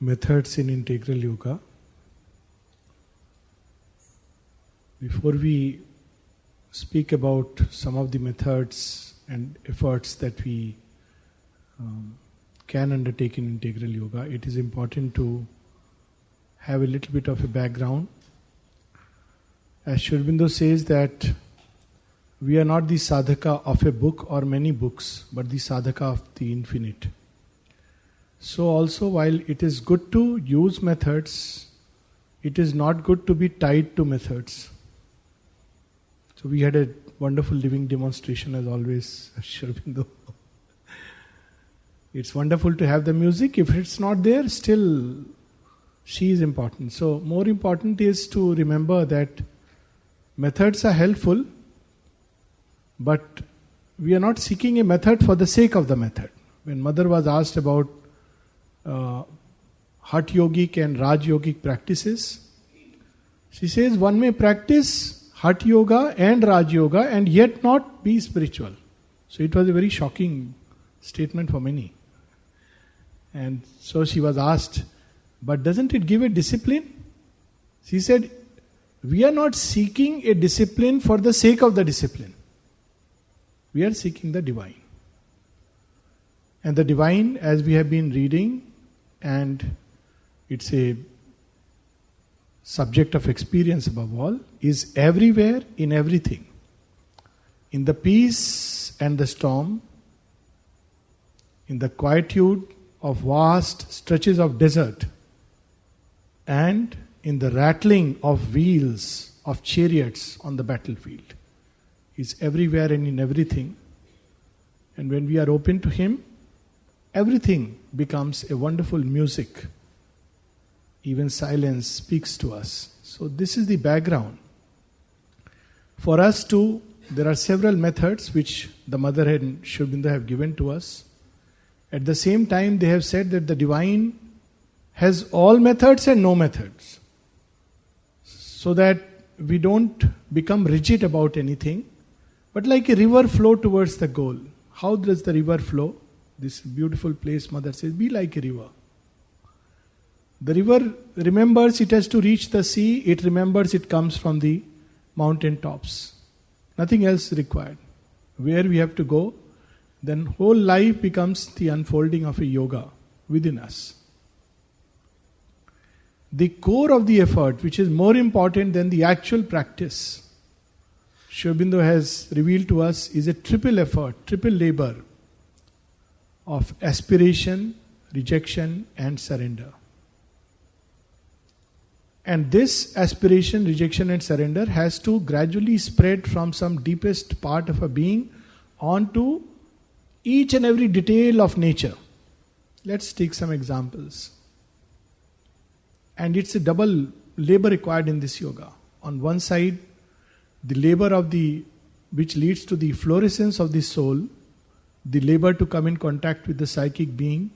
methods in integral yoga. Before we speak about some of the methods and efforts that we can undertake in integral yoga, it is important to have a little bit of a background. As Sri Aurobindo says that we are not the sadhaka of a book or many books, but the sadhaka of the infinite. So also, while it is good to use methods, it is not good to be tied to methods. So we had a wonderful living demonstration as always, Sri Aurobindo. It's wonderful to have the music. If it's not there, still she is important. So more important is to remember that methods are helpful, but we are not seeking a method for the sake of the method. When Mother was asked about Hatha Yogic and Raj Yogic practices, she says one may practice Hatha Yoga and Raj Yoga and yet not be spiritual. So it was a very shocking statement for many. And so she was asked, but doesn't it give a discipline? She said, we are not seeking a discipline for the sake of the discipline. We are seeking the divine. And the divine, as we have been reading, and it's a subject of experience above all, is everywhere in everything. In the peace and the storm, in the quietude of vast stretches of desert, and in the rattling of wheels of chariots on the battlefield. He's everywhere and in everything. And when we are open to Him, everything becomes a wonderful music. Even silence speaks to us. So this is the background. For us too, there are several methods which the Mother and Sri Aurobindo have given to us. At the same time, they have said that the divine has all methods and no methods. So that we don't become rigid about anything, but like a river flow towards the goal. How does the river flow? This beautiful place, Mother says, be like a river. The river remembers it has to reach the sea, it remembers it comes from the mountain tops. Nothing else required. Where we have to go, then whole life becomes the unfolding of a yoga within us. The core of the effort, which is more important than the actual practice, Sri Aurobindo has revealed to us, is a triple effort, triple labor of aspiration, rejection and surrender. And this aspiration, rejection and surrender has to gradually spread from some deepest part of a being onto each and every detail of nature. Let's take some examples. And it's a double labor required in this yoga. On one side, the labor of which leads to the fluorescence of the soul, the labor to come in contact with the psychic being,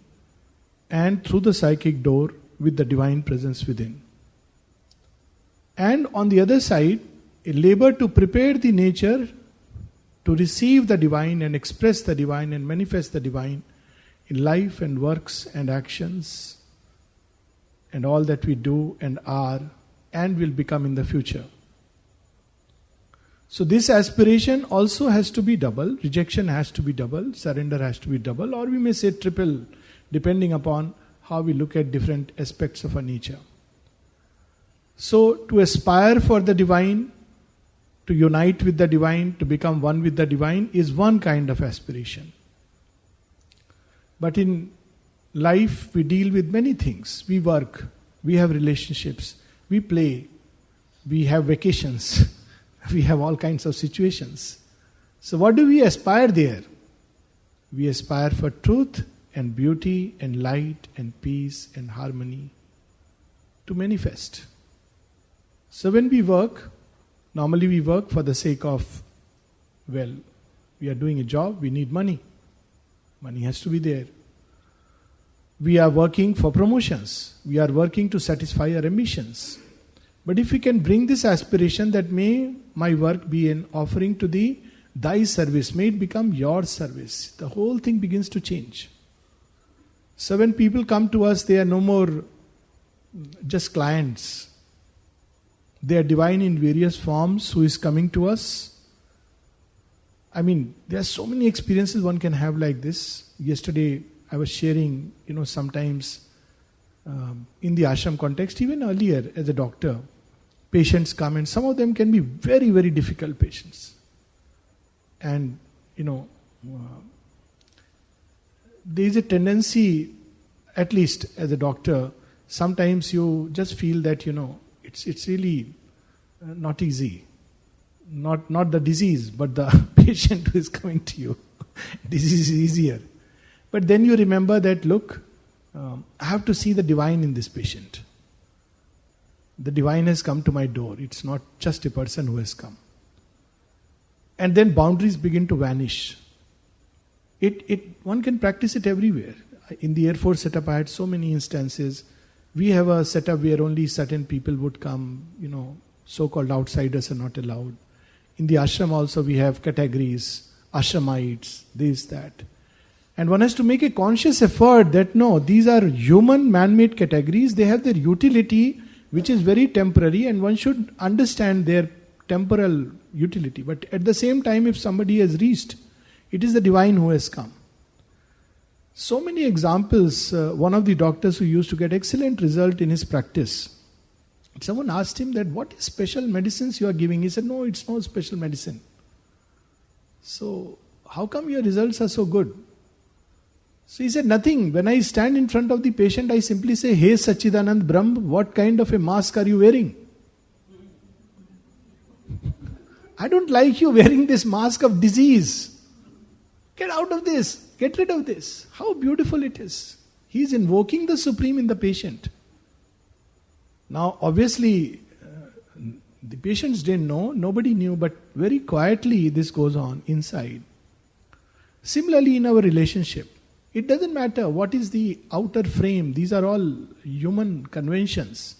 and through the psychic door with the divine presence within. And on the other side, a labor to prepare the nature to receive the divine and express the divine and manifest the divine in life and works and actions and all that we do and are and will become in the future. So this aspiration also has to be double, rejection has to be double, surrender has to be double, or we may say triple, depending upon how we look at different aspects of our nature. So to aspire for the divine, to unite with the divine, to become one with the divine is one kind of aspiration. But in life we deal with many things. We work, we have relationships, we play, we have vacations, we have all kinds of situations. So what do we aspire there? We aspire for truth and beauty and light and peace and harmony to manifest. So when we work, normally we work for the sake of, we are doing a job, we need money. Money has to be there. We are working for promotions. We are working to satisfy our ambitions. But if we can bring this aspiration that may my work be an offering to thee, thy service, may it become your service, the whole thing begins to change. So when people come to us, they are no more just clients. They are divine in various forms who is coming to us. I mean, there are so many experiences one can have like this. Yesterday I was sharing, sometimes in the ashram context, even earlier as a doctor, patients come and some of them can be very, very difficult patients. And, there is a tendency, at least as a doctor, sometimes you just feel that, it's really not easy. Not the disease, but the patient who is coming to you. Disease is easier. But then you remember that, look, I have to see the divine in this patient. The divine has come to my door. It's not just a person who has come. And then boundaries begin to vanish. One can practice it everywhere. In the Air Force setup, I had so many instances. We have a setup where only certain people would come, so-called outsiders are not allowed. In the ashram also we have categories, ashramites, this, that. And one has to make a conscious effort that no, these are human man-made categories, they have their utility which is very temporary and one should understand their temporal utility. But at the same time, if somebody has reached, it is the divine who has come. So many examples. One of the doctors who used to get excellent result in his practice, someone asked him that, what is special medicines you are giving? He said, no, it's no special medicine. So, how come your results are so good? So he said, nothing. When I stand in front of the patient, I simply say, Hey Sachidanand Brahm, what kind of a mask are you wearing? I don't like you wearing this mask of disease. Get out of this. Get rid of this. How beautiful it is. He is invoking the Supreme in the patient. Now, obviously, the patients didn't know, nobody knew, but very quietly this goes on inside. Similarly, in our relationship, it doesn't matter what is the outer frame, these are all human conventions.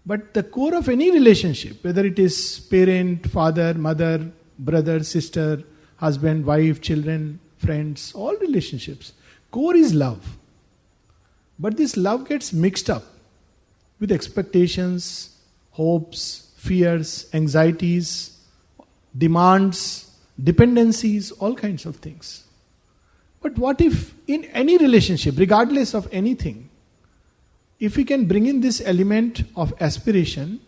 But the core of any relationship, whether it is parent, father, mother, brother, sister, husband, wife, children, friends, all relationships, core is love. But this love gets mixed up with expectations, hopes, fears, anxieties, demands, dependencies, all kinds of things. But what if in any relationship, regardless of anything, if we can bring in this element of aspiration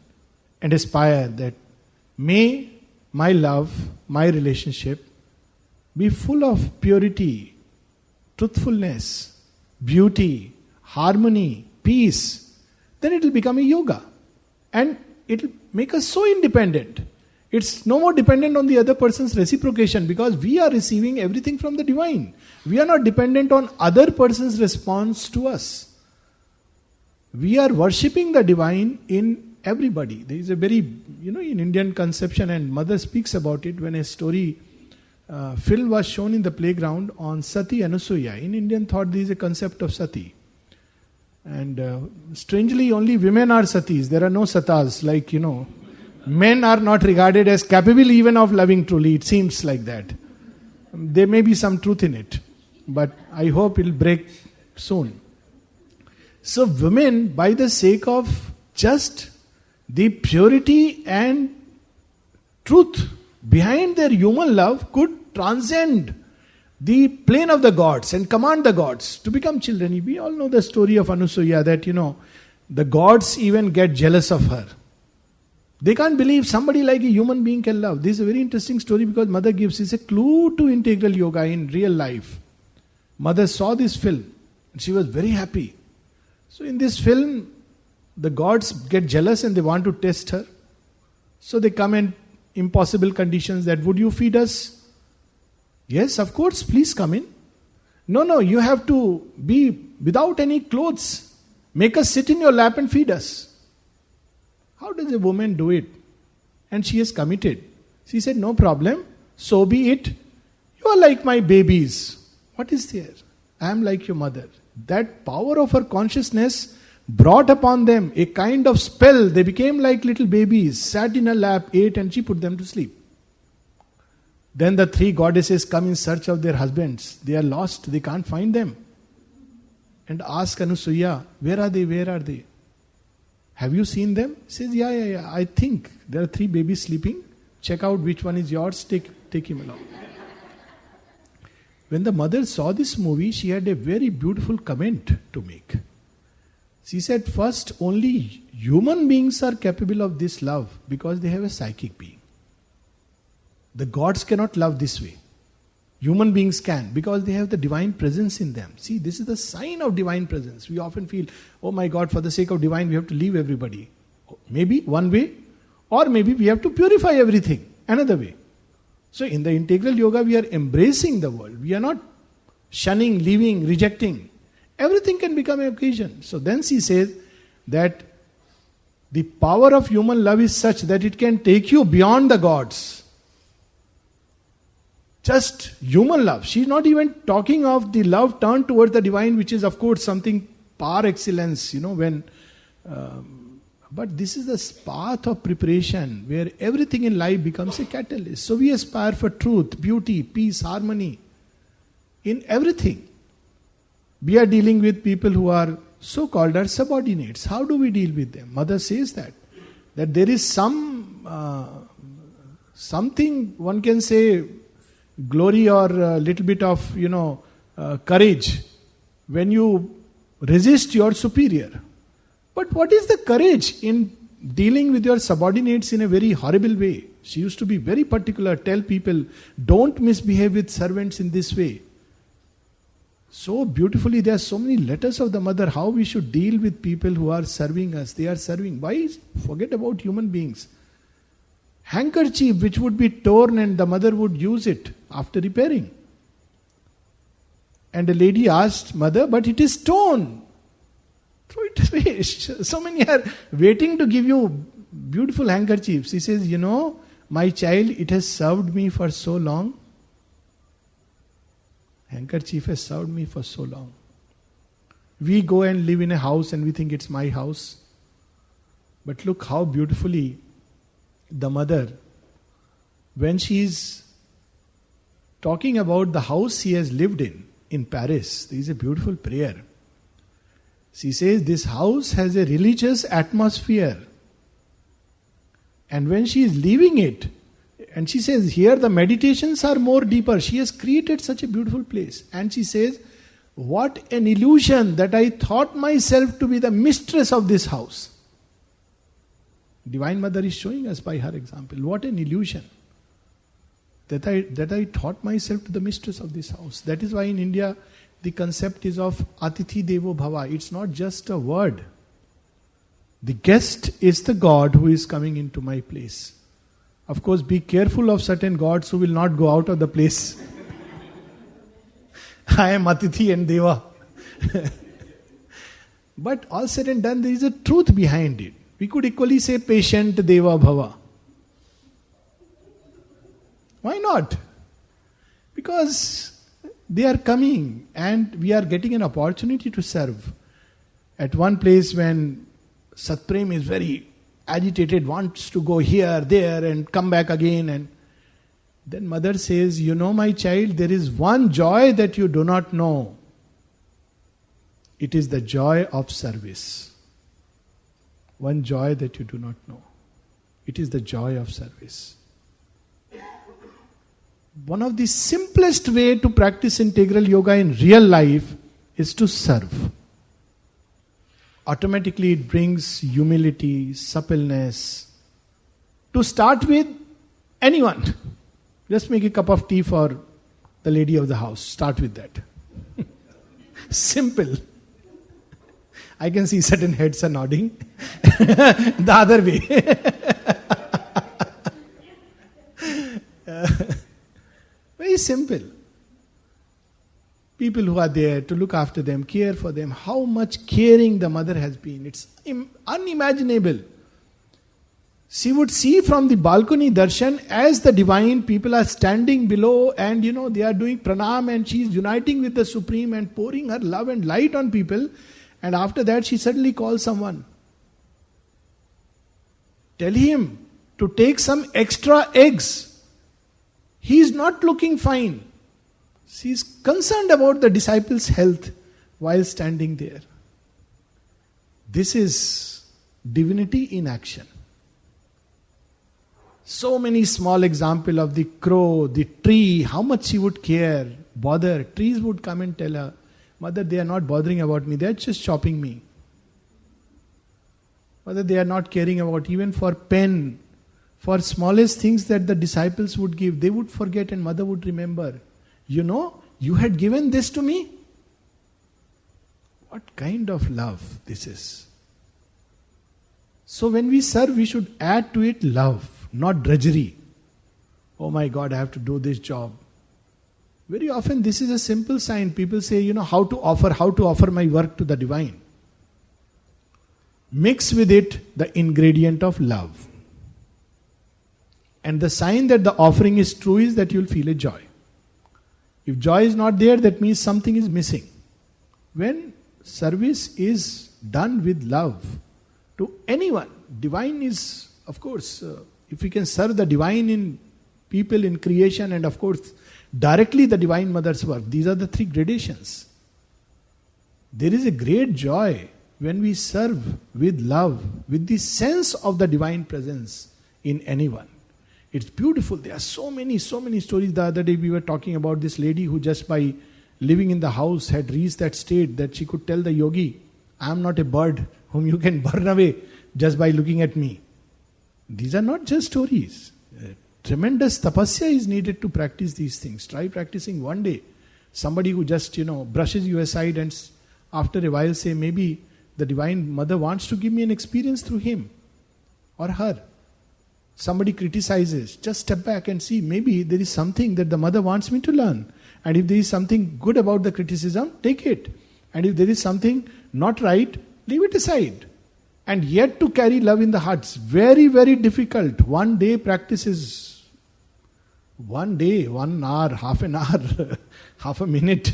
and aspire that may my love, my relationship be full of purity, truthfulness, beauty, harmony, peace, then it will become a yoga. And it will make us so independent. It's no more dependent on the other person's reciprocation because we are receiving everything from the divine. We are not dependent on other person's response to us. We are worshipping the divine in everybody. There is a very, in Indian conception, and Mother speaks about it when a story, film was shown in the playground on Sati Anusuya. In Indian thought, there is a concept of Sati. And strangely, only women are Satis. There are no Satas, like, men are not regarded as capable even of loving truly. It seems like that. There may be some truth in it, but I hope it will break soon. So women, by the sake of just the purity and truth behind their human love, could transcend the plane of the gods and command the gods to become children. We all know the story of Anusuya that, the gods even get jealous of her. They can't believe somebody like a human being can love. This is a very interesting story because Mother gives us a clue to integral yoga in real life. Mother saw this film and she was very happy. So in this film, the gods get jealous and they want to test her. So they come in impossible conditions that, would you feed us? Yes, of course, please come in. No, you have to be without any clothes. Make us sit in your lap and feed us. How does a woman do it? And she has committed. She said, no problem, so be it. You are like my babies. What is there? I am like your mother. That power of her consciousness brought upon them a kind of spell. They became like little babies, sat in her lap, ate, and she put them to sleep. Then the three goddesses come in search of their husbands. They are lost, they can't find them. And ask Anusuya, where are they? Where are they? Have you seen them? He says, yeah. I think there are 3 babies sleeping. Check out which one is yours. Take him along. When the mother saw this movie, she had a very beautiful comment to make. She said, first, only human beings are capable of this love because they have a psychic being. The gods cannot love this way. Human beings can because they have the divine presence in them. See, this is the sign of divine presence. We often feel, oh my God, for the sake of divine, we have to leave everybody. Maybe one way, or maybe we have to purify everything another way. So in the integral yoga, we are embracing the world. We are not shunning, leaving, rejecting. Everything can become an occasion. So then she says that the power of human love is such that it can take you beyond the gods. Just human love. She's not even talking of the love turned towards the divine, which is of course something par excellence, but this is the path of preparation where everything in life becomes a catalyst. So we aspire for truth, beauty, peace, harmony in everything. We are dealing with people who are so-called our subordinates. How do we deal with them? Mother says that there is something one can say glory or a little bit of courage when you resist your superior. But what is the courage in dealing with your subordinates in a very horrible way? She used to be very particular, tell people, don't misbehave with servants in this way. So beautifully, there are so many letters of the mother, how we should deal with people who are serving us. They are serving. Why forget about human beings? Handkerchief which would be torn and the mother would use it after repairing. And a lady asked, mother, but it is torn. Throw it away. So many are waiting to give you beautiful handkerchiefs. He says, my child, it has served me for so long. Handkerchief has served me for so long. We go and live in a house and we think it's my house. But look how beautifully the mother, when she is talking about the house she has lived in Paris, there is a beautiful prayer. She says, this house has a religious atmosphere. And when she is leaving it, and she says, here the meditations are more deeper. She has created such a beautiful place. And she says, what an illusion that I thought myself to be the mistress of this house. Divine Mother is showing us by her example. What an illusion. That I thought myself to the mistress of this house. That is why in India, the concept is of Atithi Devo Bhava. It's not just a word. The guest is the God who is coming into my place. Of course, be careful of certain gods who will not go out of the place. I am Atithi and Deva. But all said and done, there is a truth behind it. We could equally say patient Deva Bhava. Why not? Because they are coming and we are getting an opportunity to serve. At one place when Satprem is very agitated, wants to go here, there and come back again, and then mother says, my child, there is one joy that you do not know. It is the joy of service. One joy that you do not know. It is the joy of service. One of the simplest way to practice integral yoga in real life is to serve. Automatically it brings humility, suppleness. To start with, anyone. Just make a cup of tea for the lady of the house. Start with that. Simple. I can see certain heads are nodding. The other way. Very simple. People who are there to look after them, care for them. How much caring the mother has been. It's unimaginable. She would see from the balcony darshan as the divine people are standing below and they are doing pranam and she is uniting with the Supreme and pouring her love and light on people. And after that she suddenly calls someone. Tell him to take some extra eggs. He is not looking fine. She is concerned about the disciples' health while standing there. This is Divinity in action. So many small example of the crow, the tree, how much she would care, bother. Trees would come and tell her, Mother, they are not bothering about me, they are just chopping me. Mother, they are not caring about, even for pen, for smallest things that the disciples would give, they would forget and mother would remember. You know, you had given this to me. What kind of love this is? So when we serve, we should add to it love, not drudgery. Oh my God, I have to do this job. Very often this is a simple sign. People say, how to offer my work to the divine. Mix with it the ingredient of love. And the sign that the offering is true is that you'll feel a joy. If joy is not there, that means something is missing. When service is done with love to anyone, divine is, of course, if we can serve the divine in people, in creation, and of course, directly the Divine Mother's work, these are the three gradations. There is a great joy when we serve with love, with the sense of the divine presence in anyone. It's beautiful. There are so many stories. The other day we were talking about this lady who just by living in the house had reached that state that she could tell the yogi, I am not a bird whom you can burn away just by looking at me. These are not just stories. Tremendous tapasya is needed to practice these things. Try practicing one day. Somebody who just, brushes you aside and after a while say, maybe the Divine Mother wants to give me an experience through him or her. Somebody criticizes, just step back and see, maybe there is something that the Mother wants me to learn. And if there is something good about the criticism, take it. And if there is something not right, leave it aside. And yet to carry love in the hearts, very, very difficult. One day practice is 1 day, 1 hour, half an hour, half a minute.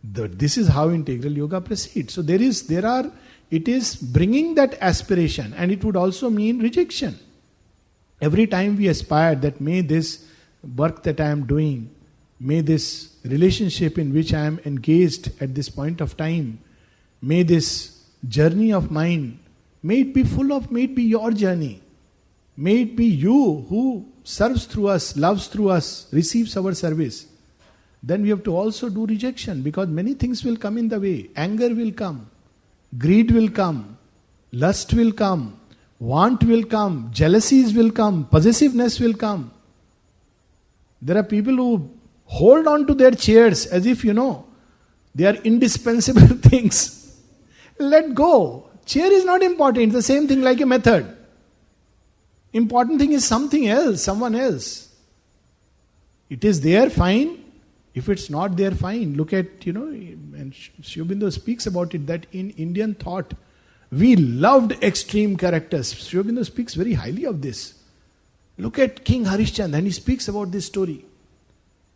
This is how integral yoga proceeds. So it is bringing that aspiration, and it would also mean rejection. Every time we aspire that may this work that I am doing, may this relationship in which I am engaged at this point of time, may this journey of mine, may it be your journey. May it be you who serves through us, loves through us, receives our service. Then we have to also do rejection, because many things will come in the way. Anger will come, greed will come, lust will come, want will come, jealousies will come, possessiveness will come. There are people who hold on to their chairs as if, they are indispensable things. Let go. Chair is not important. It's the same thing like a method. Important thing is something else, someone else. It is there, fine. If it's not there, fine. Look at, and Sri Aurobindo speaks about it, that in Indian thought, we loved extreme characters. Sri Aurobindo speaks very highly of this. Look at King Harishchandra, and he speaks about this story.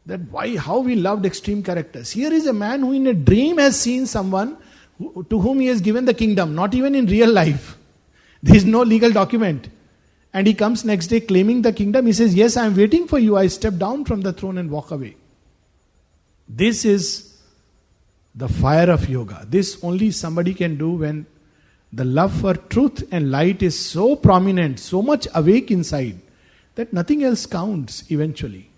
That how we loved extreme characters. Here is a man who in a dream has seen someone to whom he has given the kingdom, not even in real life. There is no legal document. And he comes next day claiming the kingdom. He says, yes, I am waiting for you. I step down from the throne and walk away. This is the fire of yoga. This only somebody can do when the love for truth and light is so prominent, so much awake inside, that nothing else counts eventually.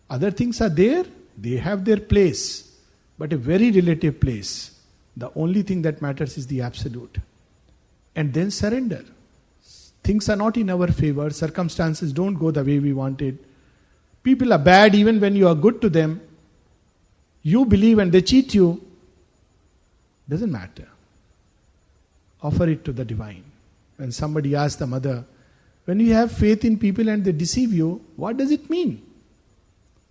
Other things are there, they have their place, but a very relative place. The only thing that matters is the absolute. And then surrender. Things are not in our favor, circumstances don't go the way we wanted. People are bad even when you are good to them. You believe and they cheat you. Doesn't matter. Offer it to the divine. When somebody asks the mother, when you have faith in people and they deceive you, what does it mean?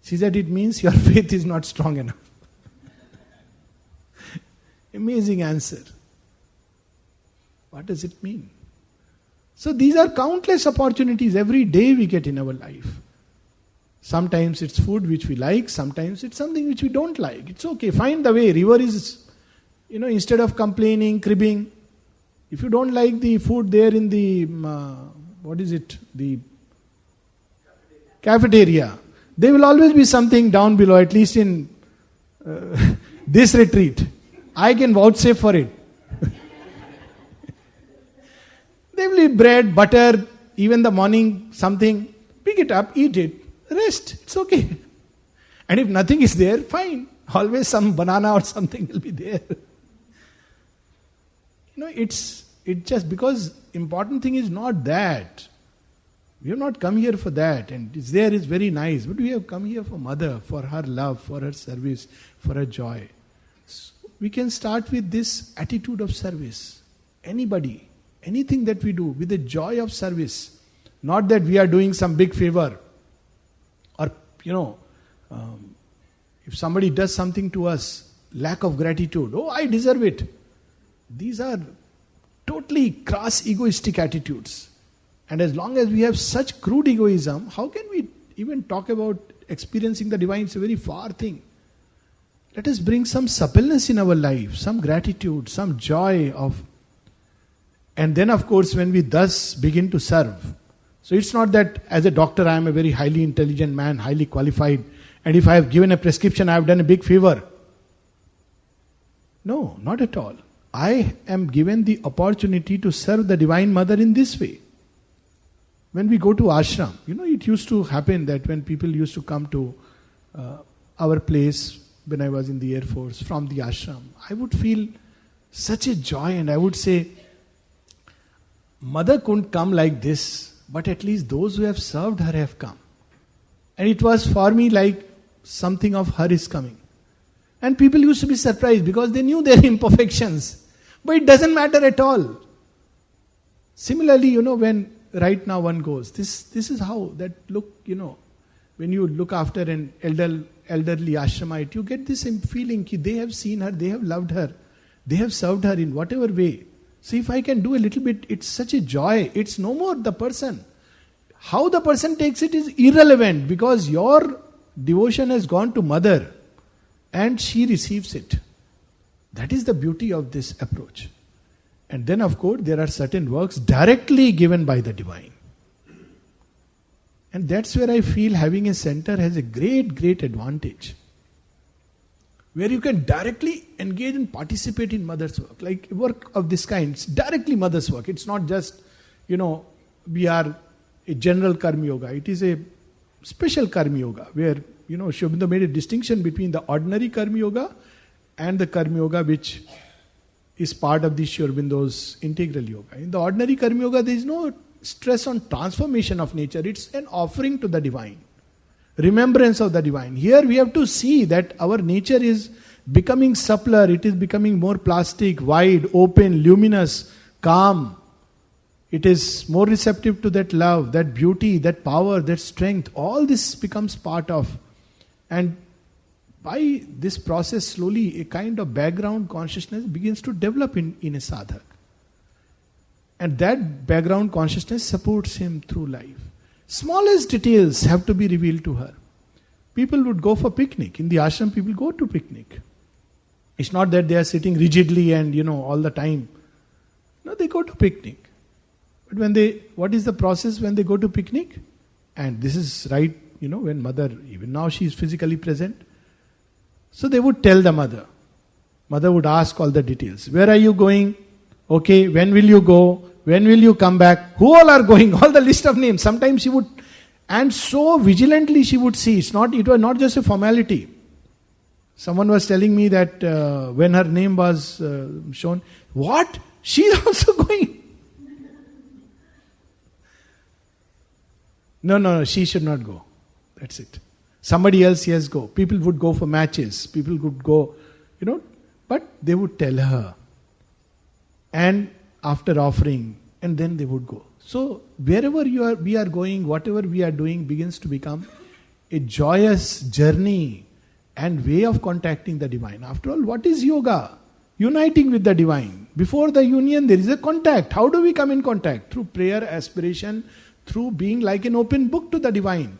She said, it means your faith is not strong enough. Amazing answer. What does it mean? So these are countless opportunities every day we get in our life. Sometimes it's food which we like, sometimes it's something which we don't like. It's okay, find the way. River is, instead of complaining, cribbing, if you don't like the food there in the, the cafeteria, there will always be something down below, at least in this retreat. I can vouchsafe for it. They will eat bread, butter, even the morning something. Pick it up, eat it, rest. It's okay. And if nothing is there, fine. Always some banana or something will be there. It's just because important thing is not that. We have not come here for that, and it's there is very nice. But we have come here for mother, for her love, for her service, for her joy. So we can start with this attitude of service. Anybody, anything that we do with the joy of service. Not that we are doing some big favor. Or, if somebody does something to us, lack of gratitude. Oh, I deserve it. These are totally crass egoistic attitudes. And as long as we have such crude egoism, how can we even talk about experiencing the divine? It's a very far thing. Let us bring some suppleness in our life, some gratitude, some joy of. And then of course when we thus begin to serve. So it's not that as a doctor I am a very highly intelligent man, highly qualified, and if I have given a prescription I have done a big favor. No, not at all. I am given the opportunity to serve the Divine Mother in this way. When we go to ashram, it used to happen that when people used to come to our place when I was in the Air Force from the ashram, I would feel such a joy and I would say, Mother couldn't come like this, but at least those who have served her have come. And it was for me like something of her is coming. And people used to be surprised because they knew their imperfections. But it doesn't matter at all. Similarly, when right now one goes, this is how that look, when you look after an elderly ashramite, you get this feeling that they have seen her, they have loved her, they have served her in whatever way. So if I can do a little bit, it's such a joy. It's no more the person. How the person takes it is irrelevant because your devotion has gone to Mother and she receives it. That is the beauty of this approach. And then of course there are certain works directly given by the divine. And that's where I feel having a center has a great advantage. Where you can directly engage and participate in Mother's work. Like work of this kind, it's directly Mother's work. It's not just, we are a general Karma Yoga. It is a special Karma Yoga where, Sri Aurobindo made a distinction between the ordinary Karma Yoga and the Karma Yoga which is part of the Sri Aurobindo's integral yoga. In the ordinary Karma Yoga, there is no stress on transformation of nature. It's an offering to the divine. Remembrance of the divine. Here we have to see that our nature is becoming suppler, it is becoming more plastic, wide, open, luminous, calm. It is more receptive to that love, that beauty, that power, that strength. All this becomes part of. And by this process, slowly a kind of background consciousness begins to develop in a sadhak. And that background consciousness supports him through life. Smallest details have to be revealed to her. People would go for picnic. In the ashram, people go to picnic. It's not that they are sitting rigidly and, all the time. No, they go to picnic. But what is the process when they go to picnic? And this is right, when Mother, even now she is physically present. So they would tell the Mother. Mother would ask all the details. Where are you going? Okay, when will you go? When will you come back? Who all are going? All the list of names. Sometimes she would, and so vigilantly she would see. It was not just a formality. Someone was telling me that when her name was shown, what? She's also going? No, she should not go. That's it. Somebody else, yes, go. People would go for matches. People would go, but they would tell her. And after offering, and then they would go. So wherever we are going, whatever we are doing begins to become a joyous journey and way of contacting the divine. After all, what is yoga? Uniting with the divine. Before the union, there is a contact. How do we come in contact? Through prayer, aspiration, through being like an open book to the divine.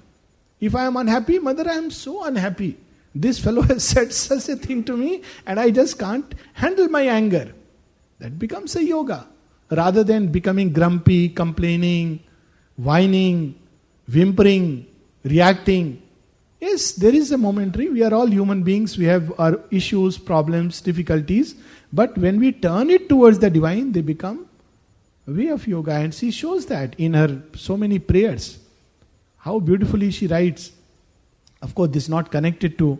If I am unhappy, Mother, I am so unhappy. This fellow has said such a thing to me and I just can't handle my anger. That becomes a yoga. Rather than becoming grumpy, complaining, whining, whimpering, reacting. Yes, there is a momentary. We are all human beings. We have our issues, problems, difficulties. But when we turn it towards the divine, they become way of yoga, and she shows that in her so many prayers. How beautifully she writes. Of course, this is not connected to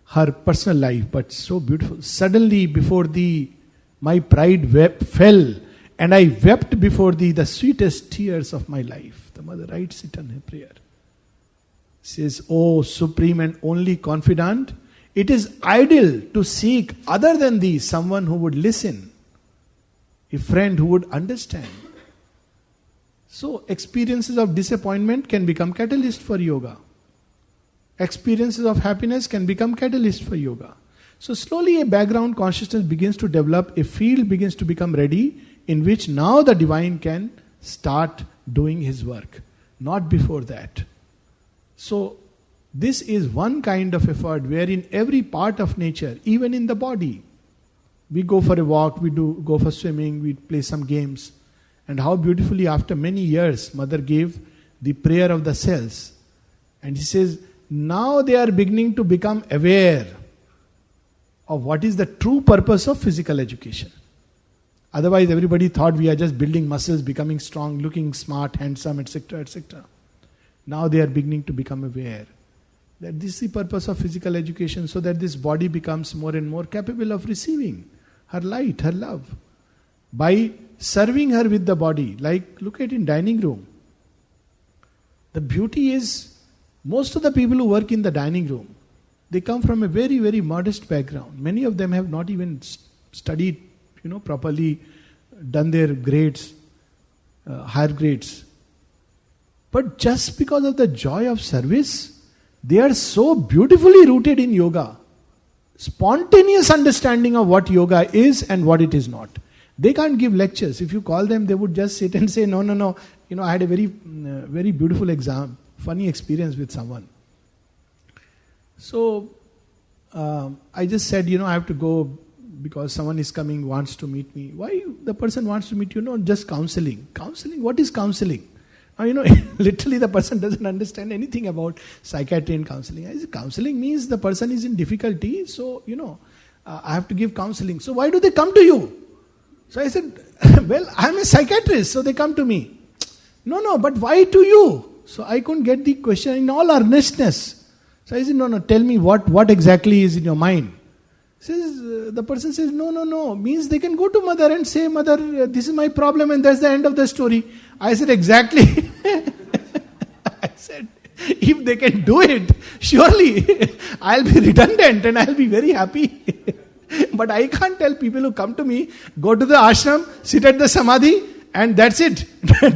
her personal life, but so beautiful. Suddenly before thee, my pride fell, and I wept before thee the sweetest tears of my life. The mother writes it in her prayer. Says, O supreme and only confidant, it is idle to seek other than thee someone who would listen, a friend who would understand. So experiences of disappointment can become catalyst for yoga. Experiences of happiness can become catalyst for yoga. So slowly a background consciousness begins to develop, a field begins to become ready in which now the divine can start doing his work. Not before that. So this is one kind of effort wherein every part of nature, even in the body, we go for a walk, we go for swimming, we play some games. And how beautifully after many years, Mother gave the prayer of the cells. And he says, now they are beginning to become aware of what is the true purpose of physical education. Otherwise everybody thought we are just building muscles, becoming strong, looking smart, handsome, etc., etc. Now they are beginning to become aware that this is the purpose of physical education, so that this body becomes more and more capable of receiving her light, her love. By serving her with the body, like look at in dining room. The beauty is, most of the people who work in the dining room, they come from a very, very modest background. Many of them have not even studied, properly, done their grades, higher grades. But just because of the joy of service, they are so beautifully rooted in yoga. Spontaneous understanding of what yoga is and what it is not. They can't give lectures. If you call them, they would just sit and say, no. I had a very, very beautiful funny experience with someone. So, I just said, I have to go because someone is coming, wants to meet me. Why the person wants to meet you? No, just counseling. Counseling? What is counseling? Now, literally the person doesn't understand anything about psychiatry and counseling. I said, counseling means the person is in difficulty, so, I have to give counseling. So why do they come to you? So I said, well, I'm a psychiatrist, so they come to me. No, but why to you? So I couldn't get the question in all earnestness. So I said, no, tell me what exactly is in your mind. The person says, no, means they can go to mother and say, mother, this is my problem, and that's the end of the story. I said, exactly. I said, if they can do it, surely I'll be redundant and I'll be very happy. But I can't tell people who come to me, go to the ashram, sit at the samadhi, and that's it.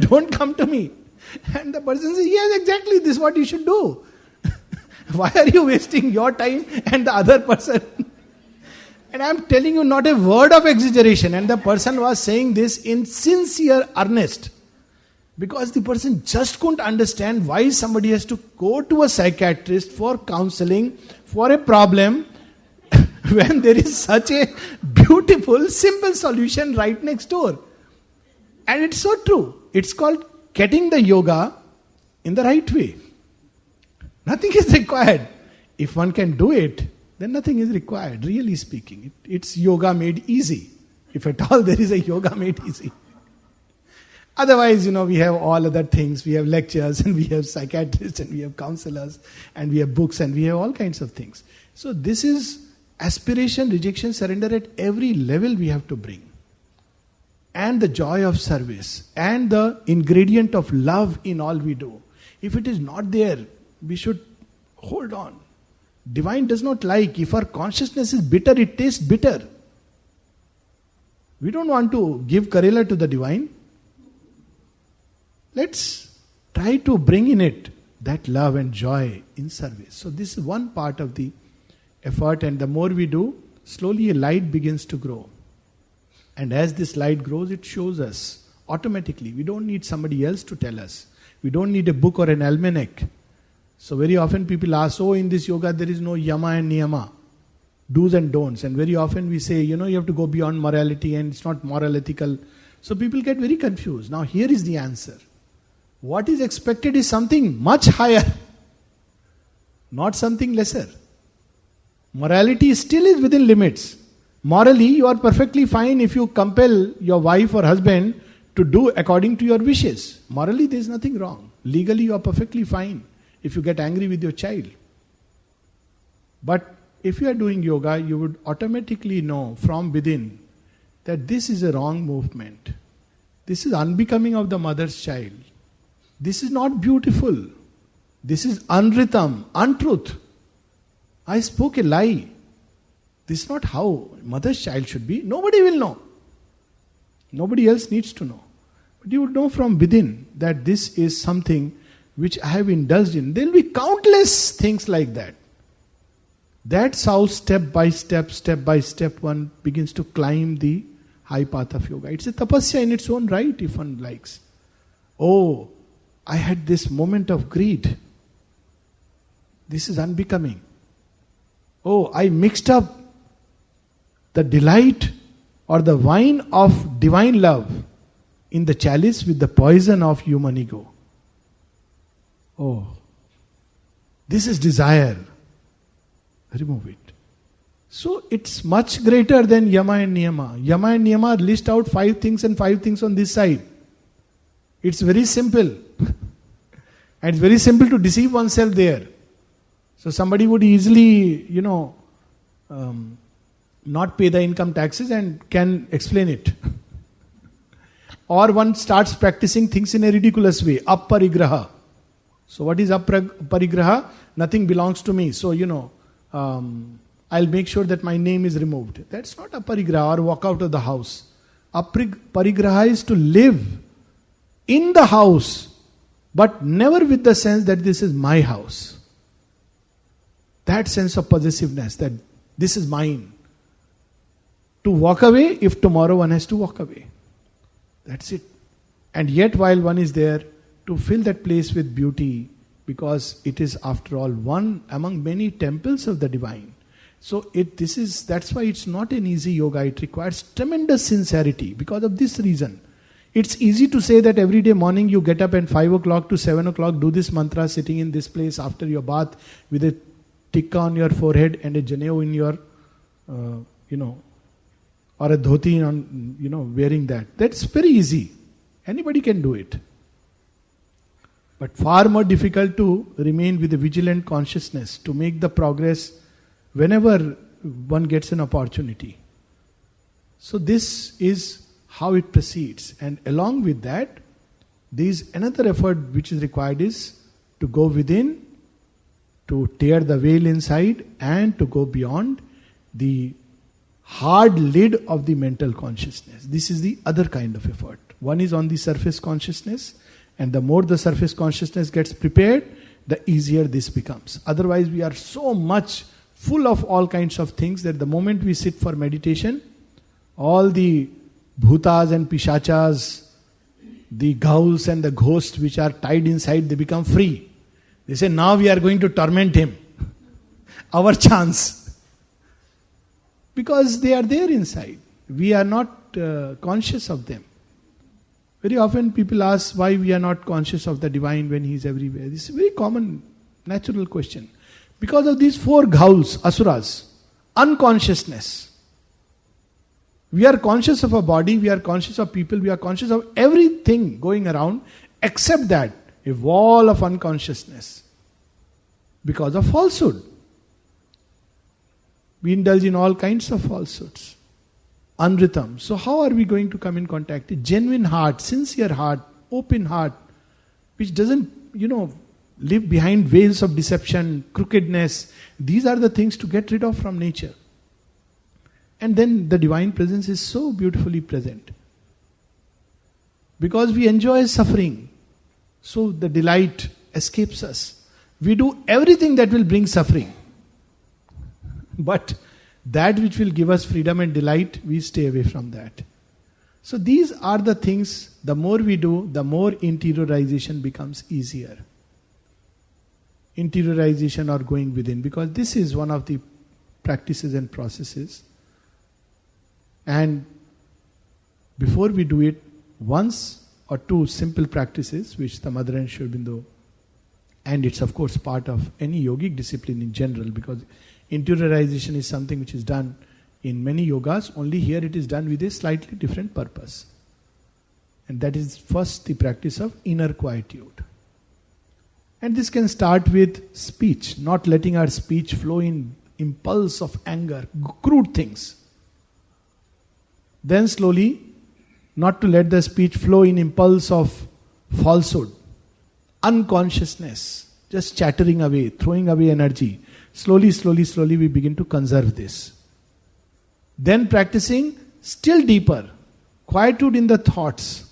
Don't come to me. And the person says, yes, exactly, this is what you should do. Why are you wasting your time and the other person? And I am telling you not a word of exaggeration. And the person was saying this in sincere earnest. Because the person just couldn't understand why somebody has to go to a psychiatrist for counseling for a problem when there is such a beautiful, simple solution right next door. And it's so true. It's called getting the yoga in the right way. Nothing is required. If one can do it, then nothing is required, really speaking. It's yoga made easy. If at all there is a yoga made easy. Otherwise, we have all other things. We have lectures and we have psychiatrists and we have counselors and we have books and we have all kinds of things. So this is aspiration, rejection, surrender at every level we have to bring. And the joy of service and the ingredient of love in all we do. If it is not there, we should hold on. Divine does not like. If our consciousness is bitter, it tastes bitter. We don't want to give Karela to the divine. Let's try to bring in it that love and joy in service. So this is one part of the effort, and the more we do, slowly a light begins to grow. And as this light grows, it shows us automatically. We don't need somebody else to tell us. We don't need a book or an almanac. So very often people ask, in this yoga there is no yama and niyama, do's and don'ts. And very often we say, you have to go beyond morality and it's not moral, ethical. So people get very confused. Now here is the answer. What is expected is something much higher, not something lesser. Morality still is within limits. Morally, you are perfectly fine if you compel your wife or husband to do according to your wishes. Morally, there is nothing wrong. Legally, you are perfectly fine if you get angry with your child. But if you are doing yoga, you would automatically know from within that this is a wrong movement. This is unbecoming of the mother's child. This is not beautiful. This is unritam, untruth. I spoke a lie. This is not how mother's child should be. Nobody will know. Nobody else needs to know. But you would know from within that this is something which I have indulged in. There will be countless things like that. That's how step by step, one begins to climb the high path of yoga. It's a tapasya in its own right, if one likes. Oh, I had this moment of greed. This is unbecoming. Oh, I mixed up the delight or the wine of divine love in the chalice with the poison of human ego. Oh, this is desire. Remove it. So it's much greater than Yama and Niyama. Yama and Niyama list out 5 things and 5 things on this side. It's very simple. And it's very simple to deceive oneself there. So somebody would easily, not pay the income taxes and can explain it. Or one starts practicing things in a ridiculous way. Apparigraha. So what is apparigraha? Nothing belongs to me. So, I'll make sure that my name is removed. That's not apparigraha, or walk out of the house. Apparigraha is to live in the house, but never with the sense that this is my house. That sense of possessiveness, that this is mine. To walk away if tomorrow one has to walk away. That's it. And yet while one is there, to fill that place with beauty, because it is after all one among many temples of the divine. So that's why it's not an easy yoga. It requires tremendous sincerity. Because of this reason, it's easy to say that every day morning you get up at 5 o'clock to 7 o'clock, do this mantra sitting in this place after your bath with a tikka on your forehead and a janeu in your, or a dhoti on, wearing that. That's very easy. Anybody can do it. But far more difficult to remain with a vigilant consciousness, to make the progress whenever one gets an opportunity. So this is how it proceeds. And along with that, there is another effort which is required, is to go within, to tear the veil inside, and to go beyond the hard lid of the mental consciousness. This is the other kind of effort. One is on the surface consciousness, and the more the surface consciousness gets prepared, the easier this becomes. Otherwise, we are so much full of all kinds of things that the moment we sit for meditation, all the bhutas and pishachas, the ghouls and the ghosts which are tied inside, they become free. They say, now we are going to torment him. Our chance. Because they are there inside. We are not conscious of them. Very often people ask why we are not conscious of the divine when he is everywhere. This is a very common, natural question. Because of these 4 ghouls, asuras, unconsciousness. We are conscious of our body, we are conscious of people, we are conscious of everything going around, except that, a wall of unconsciousness. Because of falsehood. We indulge in all kinds of falsehoods. Anritam. So how are we going to come in contact? A genuine heart, sincere heart, open heart, which doesn't, live behind veils of deception, crookedness. These are the things to get rid of from nature. And then the divine presence is so beautifully present. Because we enjoy suffering, so the delight escapes us. We do everything that will bring suffering. But that which will give us freedom and delight, we stay away from that. So these are the things, the more we do, the more interiorization becomes easier. Interiorization or going within, because this is one of the practices and processes. And before we do it, once or 2 simple practices which the Mother and Sri Aurobindo, and it's of course part of any yogic discipline in general, because interiorization is something which is done in many yogas, only here it is done with a slightly different purpose. And that is first the practice of inner quietude. And this can start with speech, not letting our speech flow in impulse of anger, crude things. Then slowly, not to let the speech flow in impulse of falsehood, unconsciousness, just chattering away, throwing away energy. Slowly, we begin to conserve this. Then practicing still deeper, quietude in the thoughts.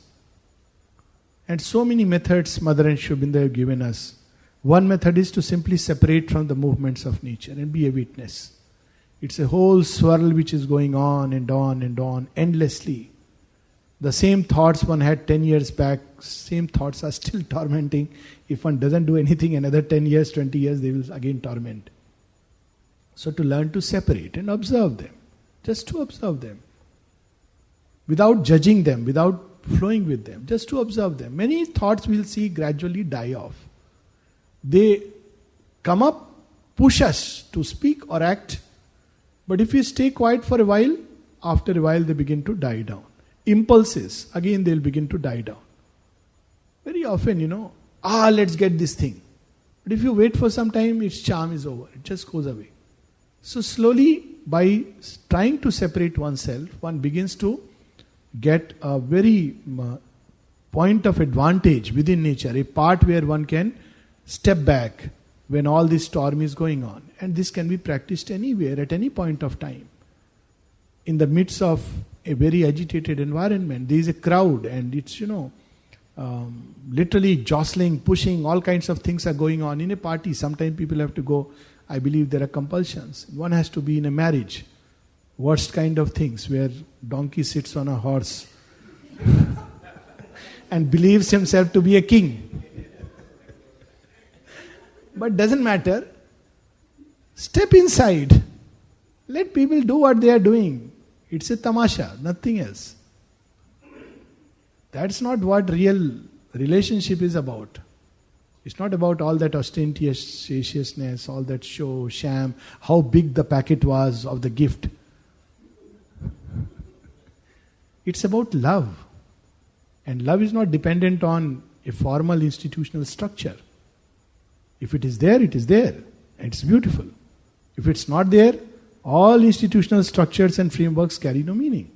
And so many methods Mother and Sri Aurobindo have given us. One method is to simply separate from the movements of nature and be a witness. It's a whole swirl which is going on and on and on endlessly. The same thoughts one had 10 years back, same thoughts are still tormenting. If one doesn't do anything, another 10 years, 20 years, they will again torment. So to learn to separate and observe them. Just to observe them. Without judging them, without flowing with them. Just to observe them. Many thoughts we'll see gradually die off. They come up, push us to speak or act. But if we stay quiet for a while, after a while they begin to die down. Impulses, again they'll begin to die down. Very often, let's get this thing. But if you wait for some time, its charm is over. It just goes away. So slowly, by trying to separate oneself, one begins to get a very point of advantage within nature, a part where one can step back when all this storm is going on. And this can be practiced anywhere, at any point of time. In the midst of a very agitated environment, there is a crowd and it's, literally jostling, pushing, all kinds of things are going on. In a party, sometimes people have to go, I believe there are compulsions. One has to be in a marriage. Worst kind of things where donkey sits on a horse and believes himself to be a king. But doesn't matter. Step inside. Let people do what they are doing. It's a tamasha, nothing else. That's not what real relationship is about. It's not about all that ostentatiousness, all that show, sham, how big the packet was of the gift. It's about love. And love is not dependent on a formal institutional structure. If it is there, it is there. And it's beautiful. If it's not there, all institutional structures and frameworks carry no meaning.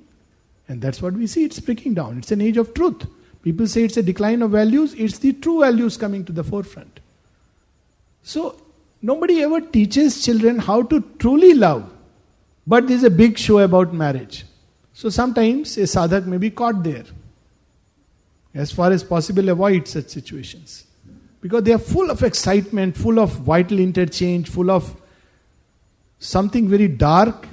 And that's what we see, it's breaking down. It's an age of truth. People say it's a decline of values, it's the true values coming to the forefront. So, nobody ever teaches children how to truly love. But there's a big show about marriage. So sometimes a sadhak may be caught there. As far as possible, avoid such situations. Because they are full of excitement, full of vital interchange, full of something very dark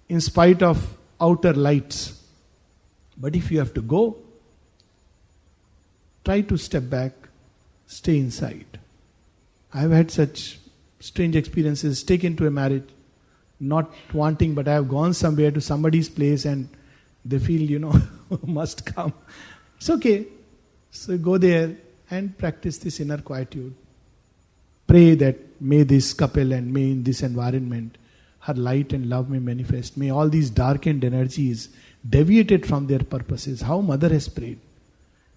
in spite of outer lights. But if you have to go, try to step back, stay inside. I have had such strange experiences, taken to a marriage, not wanting, but I have gone somewhere to somebody's place and they feel, must come. It's okay. So go there and practice this inner quietude. Pray that may this couple and may in this environment her light and love may manifest. May all these darkened energies deviated from their purposes. How Mother has prayed.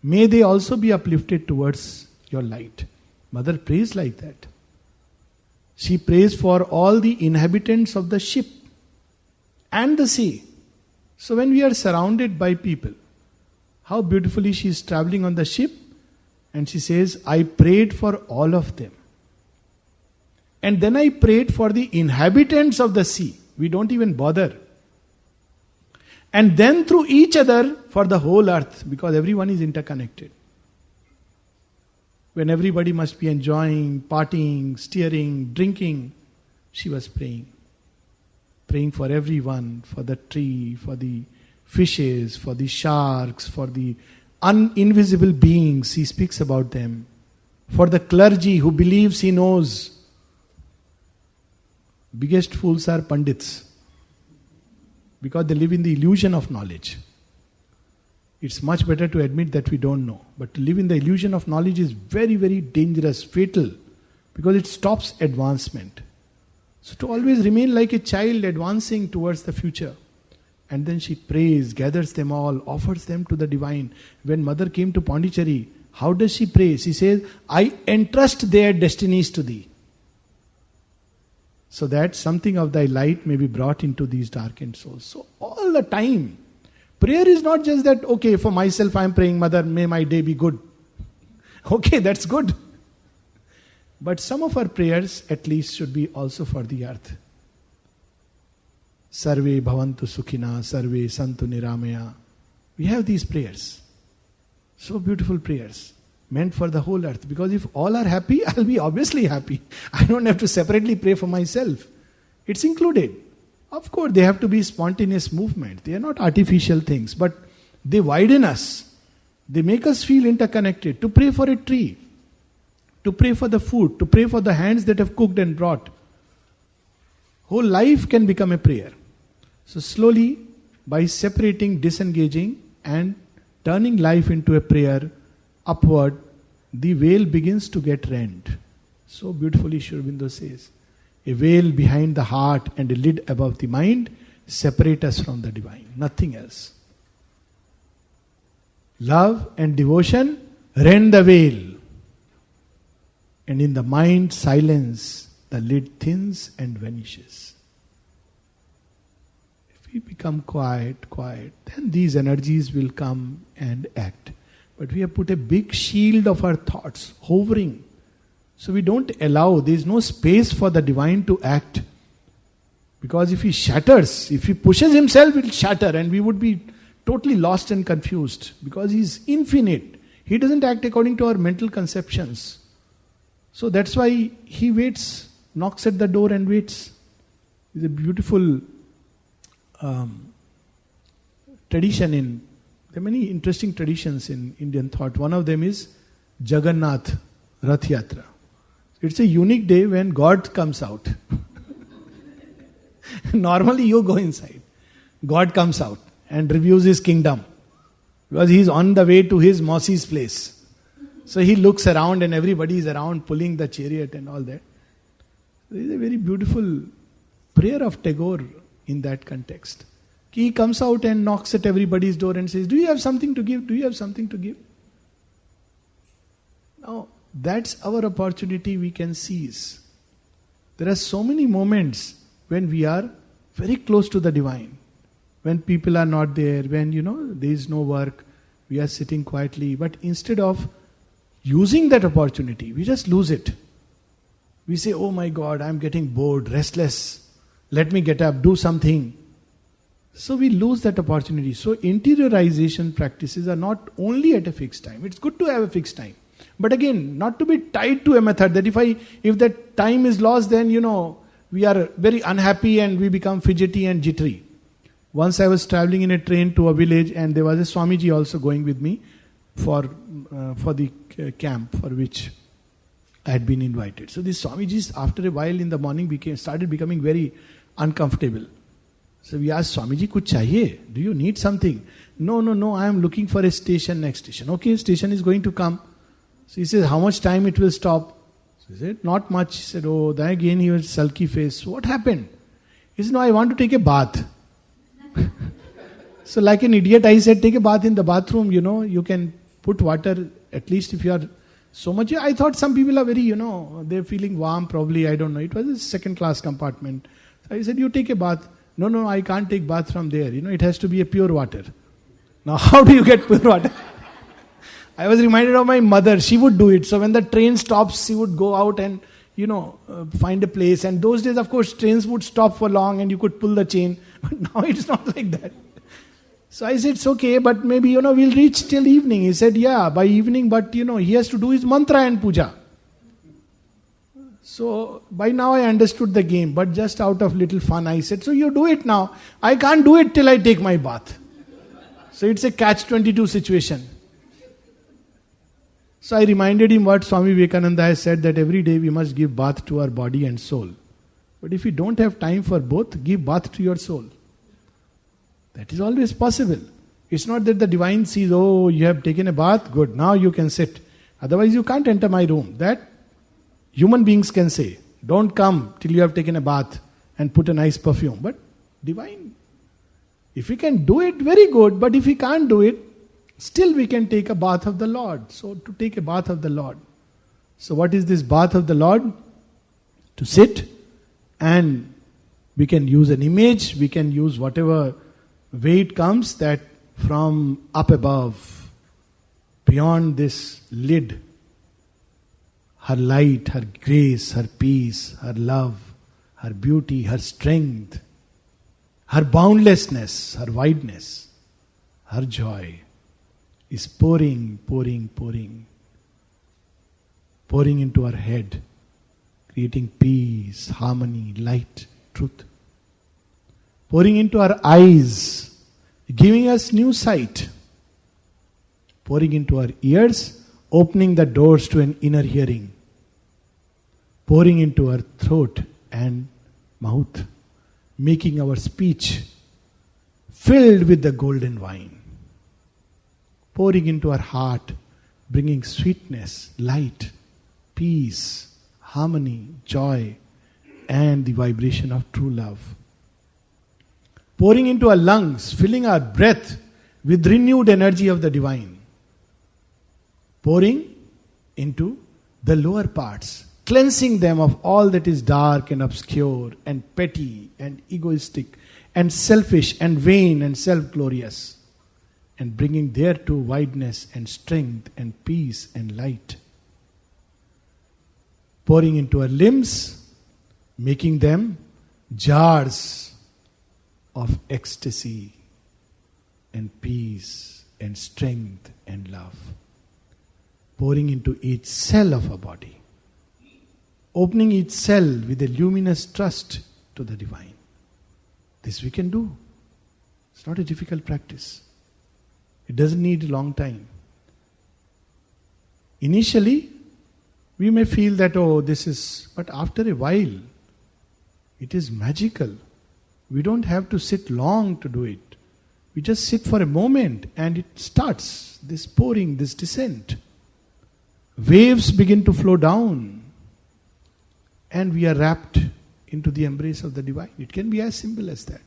May they also be uplifted towards your light. Mother prays like that. She prays for all the inhabitants of the ship and the sea. So when we are surrounded by people, how beautifully she is traveling on the ship and she says, I prayed for all of them. And then I prayed for the inhabitants of the sea. We don't even bother. And then through each other for the whole earth, because everyone is interconnected. When everybody must be enjoying, partying, steering, drinking, she was praying. Praying for everyone, for the tree, for the fishes, for the sharks, for the invisible beings, he speaks about them. For the clergy who believes he knows. Biggest fools are pandits. Because they live in the illusion of knowledge. It's much better to admit that we don't know. But to live in the illusion of knowledge is very, very dangerous, fatal. Because it stops advancement. So to always remain like a child advancing towards the future. And then she prays, gathers them all, offers them to the divine. When mother came to Pondicherry, how does she pray? She says, I entrust their destinies to thee, so that something of thy light may be brought into these darkened souls. So all the time, prayer is not just that, okay, for myself I am praying, Mother, may my day be good. Okay, that's good. But some of our prayers at least should be also for the earth. Sarve bhavantu sukhina, sarve santu niramaya. We have these prayers. So beautiful prayers. Meant for the whole earth. Because if all are happy, I'll be obviously happy. I don't have to separately pray for myself. It's included. Of course, they have to be spontaneous movement. They are not artificial things. But they widen us. They make us feel interconnected. To pray for a tree. To pray for the food. To pray for the hands that have cooked and brought. Whole life can become a prayer. So slowly, by separating, disengaging and turning life into a prayer upward, the veil begins to get rent. So beautifully Sri Aurobindo says, a veil behind the heart and a lid above the mind separate us from the divine. Nothing else. Love and devotion rend the veil. And in the mind, silence, the lid thins and vanishes. If we become quiet, then these energies will come and act. But we have put a big shield of our thoughts hovering. So we don't allow, there is no space for the divine to act. Because if he shatters, if he pushes himself, it will shatter and we would be totally lost and confused. Because he is infinite. He doesn't act according to our mental conceptions. So that's why he waits, knocks at the door and waits. It's a beautiful tradition there are many interesting traditions in Indian thought. One of them is Jagannath Rath Yatra. It's a unique day when God comes out. Normally you go inside. God comes out and reviews his kingdom. Because he is on the way to his Mausi's place. So he looks around and everybody is around pulling the chariot and all that. There is a very beautiful prayer of Tagore in that context. He comes out and knocks at everybody's door and says, do you have something to give? Do you have something to give? Now, that's our opportunity we can seize. There are so many moments when we are very close to the divine. When people are not there, when there is no work, we are sitting quietly. But instead of using that opportunity, we just lose it. We say, oh my God, I'm getting bored, restless. Let me get up, do something. So we lose that opportunity. So interiorization practices are not only at a fixed time. It's good to have a fixed time. But again, not to be tied to a method that if that time is lost, then we are very unhappy and we become fidgety and jittery. Once I was traveling in a train to a village and there was a Swamiji also going with me for the camp for which I had been invited. So these Swamijis after a while in the morning started becoming very uncomfortable. So we asked, Swamiji, kuch chahiye? Do you need something? No, I am looking for a station, next station. Okay, station is going to come. So he says, how much time it will stop? So he said, not much. He said, oh, then again he was sulky face. What happened? He said, no, I want to take a bath. So like an idiot, I said, take a bath in the bathroom, you can put water, at least if you are so much. I thought some people are very, they're feeling warm probably, I don't know. It was a second class compartment. So I said, you take a bath. No, I can't take bath from there. It has to be a pure water. Now, how do you get pure water? I was reminded of my mother. She would do it. So when the train stops, she would go out and, find a place. And those days, of course, trains would stop for long and you could pull the chain. But now it's not like that. So I said, it's okay, but maybe, we'll reach till evening. He said, yeah, by evening, but, he has to do his mantra and puja. So, by now I understood the game, but just out of little fun I said, so you do it now. I can't do it till I take my bath. So it's a catch-22 situation. So I reminded him what Swami Vivekananda has said, that every day we must give bath to our body and soul. But if you don't have time for both, give bath to your soul. That is always possible. It's not that the divine sees, oh, you have taken a bath, good, now you can sit. Otherwise you can't enter my room. That human beings can say, don't come till you have taken a bath and put a nice perfume. But divine, If we can do it, very good. But if we can't do it, still we can take a bath of the Lord. So to take a bath of the Lord. So what is this bath of the Lord? To sit, and we can use an image, we can use whatever way it comes, that from up above, beyond this lid, her light, her grace, her peace, her love, her beauty, her strength, her boundlessness, her wideness, her joy is pouring into our head, creating peace, harmony, light, truth. Pouring into our eyes, giving us new sight. Pouring into our ears, opening the doors to an inner hearing. Pouring into our throat and mouth, making our speech filled with the golden wine. Pouring into our heart, bringing sweetness, light, peace, harmony, joy, and the vibration of true love. Pouring into our lungs, filling our breath with renewed energy of the divine. Pouring into the lower parts, cleansing them of all that is dark and obscure and petty and egoistic and selfish and vain and self-glorious, and bringing thereto wideness and strength and peace and light. Pouring into our limbs, making them jars of ecstasy and peace and strength and love. Pouring into each cell of our body, opening each cell with a luminous trust to the divine. This we can do. It's not a difficult practice. It doesn't need a long time. Initially, we may feel that, but after a while, it is magical. We don't have to sit long to do it. We just sit for a moment and it starts, this pouring, this descent. Waves begin to flow down and we are wrapped into the embrace of the divine. It can be as simple as that.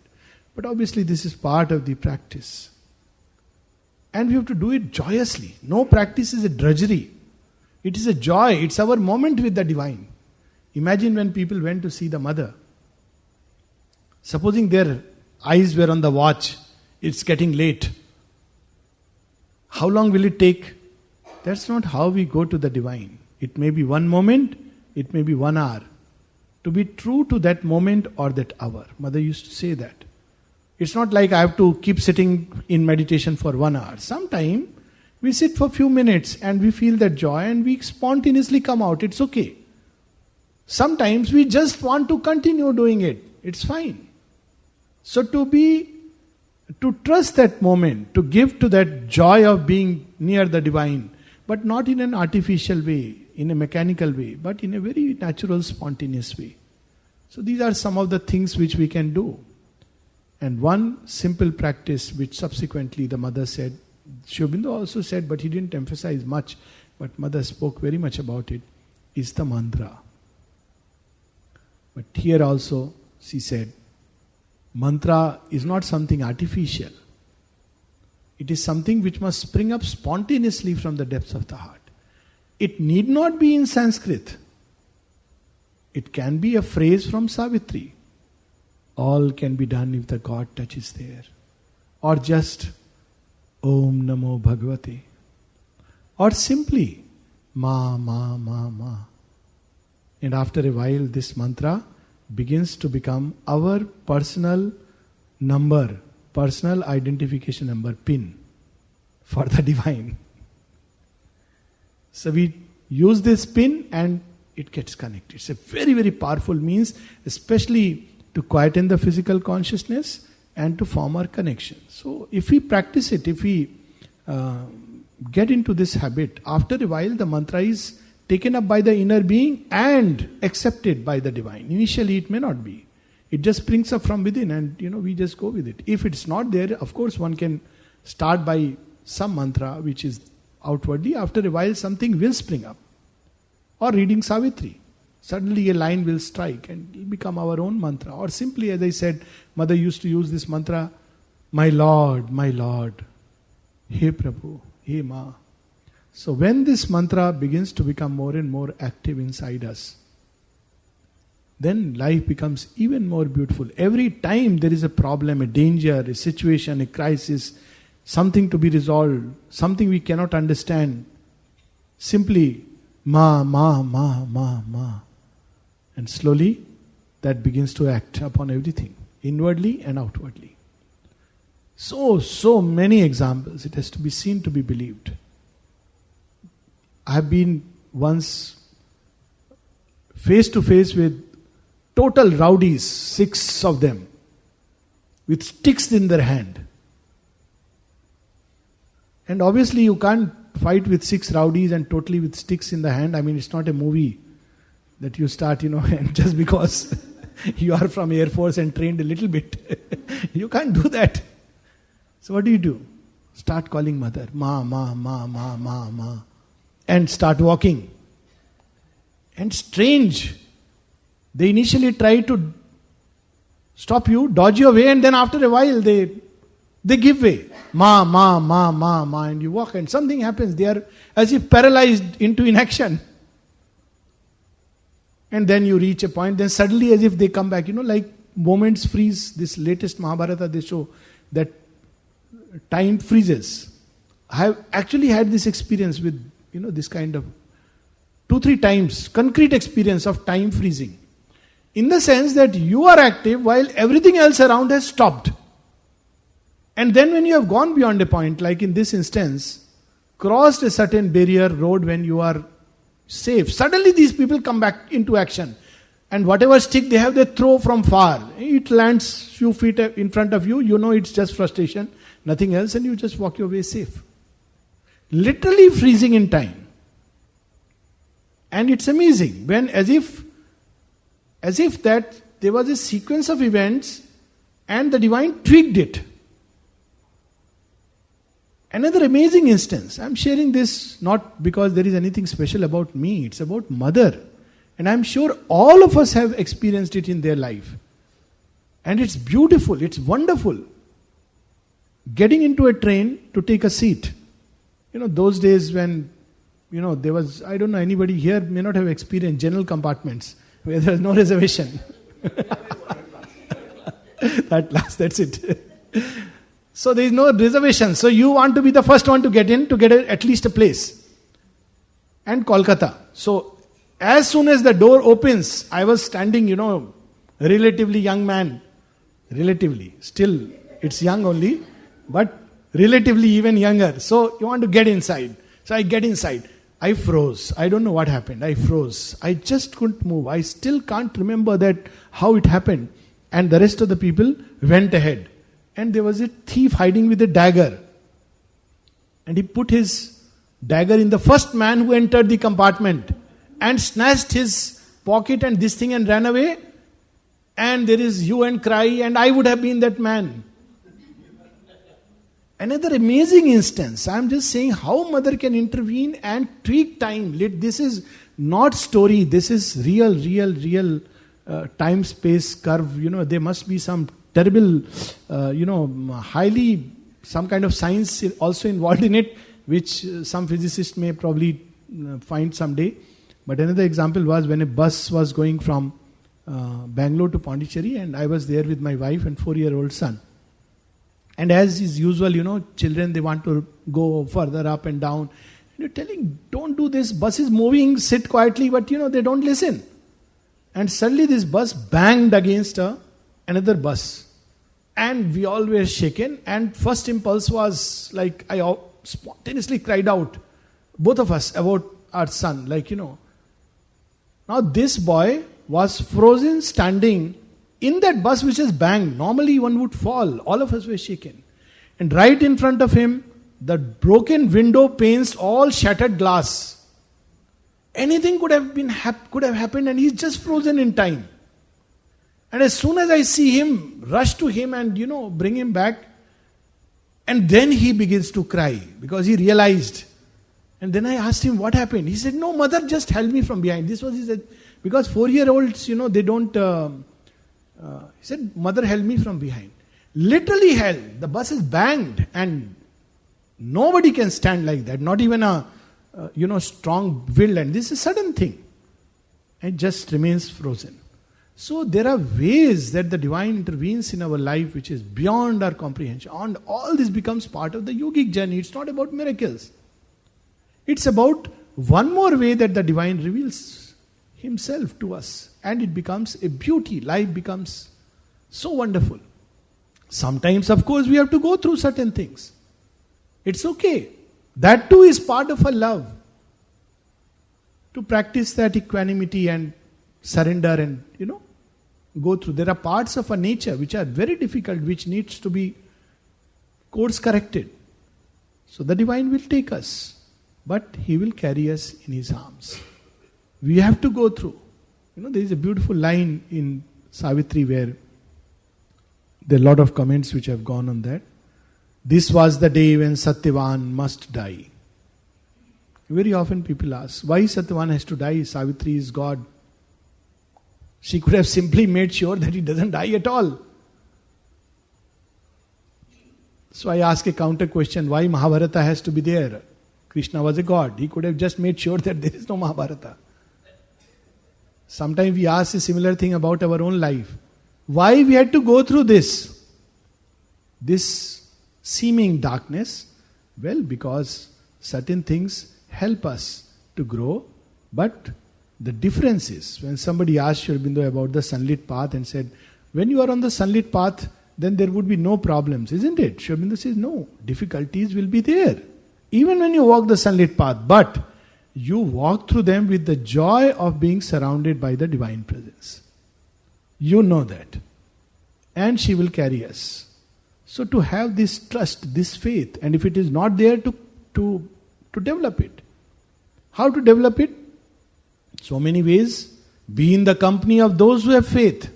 But obviously this is part of the practice. And we have to do it joyously. No practice is a drudgery. It is a joy. It's our moment with the divine. Imagine when people went to see the mother. Supposing their eyes were on the watch, it's getting late. How long will it take? That's not how we go to the divine. It may be 1 moment, it may be 1 hour. To be true to that moment or that hour. Mother used to say that. It's not like I have to keep sitting in meditation for 1 hour. Sometimes we sit for a few minutes and we feel that joy and we spontaneously come out. It's okay. Sometimes we just want to continue doing it. It's fine. So to trust that moment, to give to that joy of being near the divine, but not in an artificial way, in a mechanical way, but in a very natural, spontaneous way. So these are some of the things which we can do. And one simple practice which subsequently the mother said, Sri Aurobindo also said, but he didn't emphasize much, but mother spoke very much about it, is the mantra. But here also she said, mantra is not something artificial. It is something which must spring up spontaneously from the depths of the heart. It need not be in Sanskrit. It can be a phrase from Savitri. All can be done if the God touch is there. Or just Om Namo Bhagavate. Or simply Ma, Ma, Ma, Ma. And after a while this mantra begins to become our personal number, personal identification number, PIN for the divine. So we use this PIN and it gets connected. It's a very, very powerful means, especially to quieten the physical consciousness and to form our connection. So if we practice it, if we get into this habit, after a while the mantra is taken up by the inner being and accepted by the divine. Initially it may not be. It just springs up from within and we just go with it. If it's not there, of course one can start by some mantra which is outwardly. After a while something will spring up. Or reading Savitri. Suddenly a line will strike and it will become our own mantra. Or simply, as I said, mother used to use this mantra my Lord, Hey Prabhu, Hey Ma. So when this mantra begins to become more and more active inside us, then life becomes even more beautiful. Every time there is a problem, a danger, a situation, a crisis, something to be resolved, something we cannot understand, simply Ma, Ma, Ma, Ma, Ma. And slowly that begins to act upon everything, inwardly and outwardly. So many examples. It has to be seen to be believed. I have been once face to face with total rowdies, 6 of them, with sticks in their hand. And obviously you can't fight with 6 rowdies and totally with sticks in the hand. I mean, it's not a movie that you start, and just because you are from Air Force and trained a little bit. You can't do that. So what do? Start calling mother, Ma, Ma, Ma, Ma, Ma, Ma. And start walking. And strange, they initially try to stop you, dodge your way, and then after a while they give way. Ma, Ma, Ma, Ma, Ma, and you walk and something happens. They are as if paralyzed into inaction. And then you reach a point, then suddenly as if they come back, like moments freeze. This latest Mahabharata, they show that time freezes. I have actually had this experience with, this kind of 2-3 times, concrete experience of time freezing. In the sense that you are active while everything else around has stopped. And then when you have gone beyond a point, like in this instance, crossed a certain barrier road when you are safe, suddenly these people come back into action. And whatever stick they have, they throw from far. It lands few feet in front of you. You know it's just frustration, nothing else, and you just walk your way safe. Literally freezing in time. And it's amazing when as if that there was a sequence of events and the divine tweaked it. Another amazing instance. I'm sharing this not because there is anything special about me. It's about mother. And I'm sure all of us have experienced it in their life. And it's beautiful. It's wonderful. Getting into a train to take a seat. Those days when, there was, I don't know, anybody here may not have experienced general compartments where there's no reservation. That's it. So there is no reservation. So you want to be the first one to get in, to get at least a place. And Kolkata. So as soon as the door opens, I was standing, relatively young man. Relatively. Still, it's young only. But relatively even younger. So you want to get inside. So I get inside. I froze. I don't know what happened. I froze. I just couldn't move. I still can't remember that how it happened. And the rest of the people went ahead. And there was a thief hiding with a dagger. And he put his dagger in the first man who entered the compartment. And snatched his pocket and this thing and ran away. And there is hue and cry, and I would have been that man. Another amazing instance. I'm just saying how mother can intervene and tweak time. This is not story. This is real time-space curve. There must be some terrible, highly, some kind of science also involved in it, which some physicists may probably find someday. But another example was when a bus was going from Bangalore to Pondicherry, and I was there with my wife and 4-year-old son. And as is usual, children, they want to go further up and down. And you're telling, don't do this, bus is moving, sit quietly, but they don't listen. And suddenly this bus banged against another bus. And we all were shaken, and first impulse was like, I spontaneously cried out, both of us, about our son, Now this boy was frozen standing in that bus which is banged. Normally one would fall. All of us were shaken. And right in front of him, the broken window panes, all shattered glass. Anything could have happened, and he's just frozen in time. And as soon as I see him, rush to him and bring him back. And then he begins to cry because he realized. And then I asked him what happened. He said, no, mother just held me from behind. This was his, because 4-year-olds, they don't. He said, mother held me from behind. Literally hell. The bus is banged and nobody can stand like that. Not even a strong will, and this is a sudden thing. It just remains frozen. So there are ways that the divine intervenes in our life which is beyond our comprehension. And all this becomes part of the yogic journey. It's not about miracles. It's about one more way that the divine reveals himself to us. And it becomes a beauty. Life becomes so wonderful. Sometimes, of course, we have to go through certain things. It's okay. That too is part of our love. To practice that equanimity and surrender and, go through. There are parts of our nature which are very difficult, which needs to be course corrected. So the divine will take us, but he will carry us in his arms. We have to go through. There is a beautiful line in Savitri where there are a lot of comments which have gone on that. This was the day when Satyavan must die. Very often people ask, why Satyavan has to die? Savitri is God. She could have simply made sure that he doesn't die at all. So I ask a counter question, why Mahabharata has to be there? Krishna was a god. He could have just made sure that there is no Mahabharata. Sometimes we ask a similar thing about our own life. Why we had to go through this? This seeming darkness? Well, because certain things help us to grow, but the difference is, when somebody asked Sri Aurobindo about the sunlit path and said, when you are on the sunlit path, then there would be no problems, isn't it? Sri Aurobindo says, no, difficulties will be there. Even when you walk the sunlit path, but you walk through them with the joy of being surrounded by the divine presence. You know that. And she will carry us. So to have this trust, this faith, and if it is not there, to develop it. How to develop it? So many ways. Be in the company of those who have faith.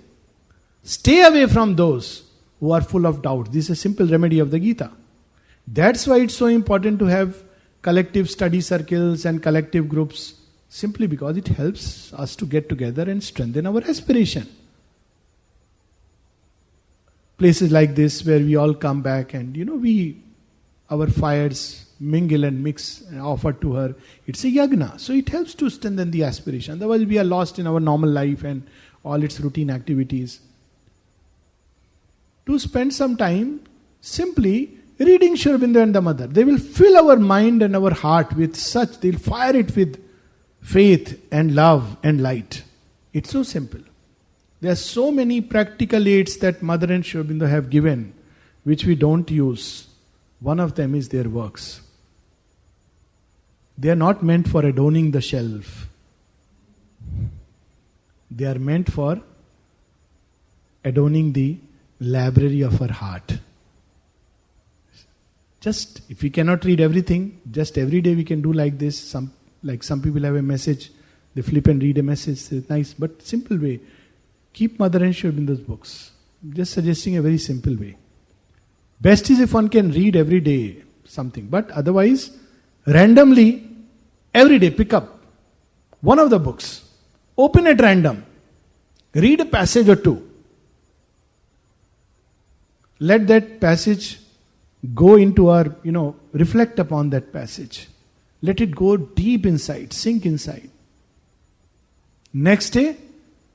Stay away from those who are full of doubt. This is a simple remedy of the Gita. That's why it's so important to have collective study circles and collective groups. Simply because it helps us to get together and strengthen our aspiration. Places like this where we all come back and our fires mingle and mix and offer to her. It's a yagna. So it helps to strengthen the aspiration. Otherwise we are lost in our normal life and all its routine activities. To spend some time simply reading Sri Aurobindo and the Mother. They will fill our mind and our heart with such, they'll fire it with faith and love and light. It's so simple. There are so many practical aids that Mother and Sri Aurobindo have given, which we don't use. One of them is their works. They are not meant for adorning the shelf. They are meant for adorning the library of our heart. Just, if we cannot read everything, just every day we can do like this. Some people have a message, they flip and read a message. It's nice, but simple way. Keep Mother and Sri Aurobindo's books. Just suggesting a very simple way. Best is if one can read every day something, but otherwise, randomly, every day pick up one of the books, open at random, read a passage or two. Let that passage go into our, reflect upon that passage. Let it go deep inside, sink inside. Next day,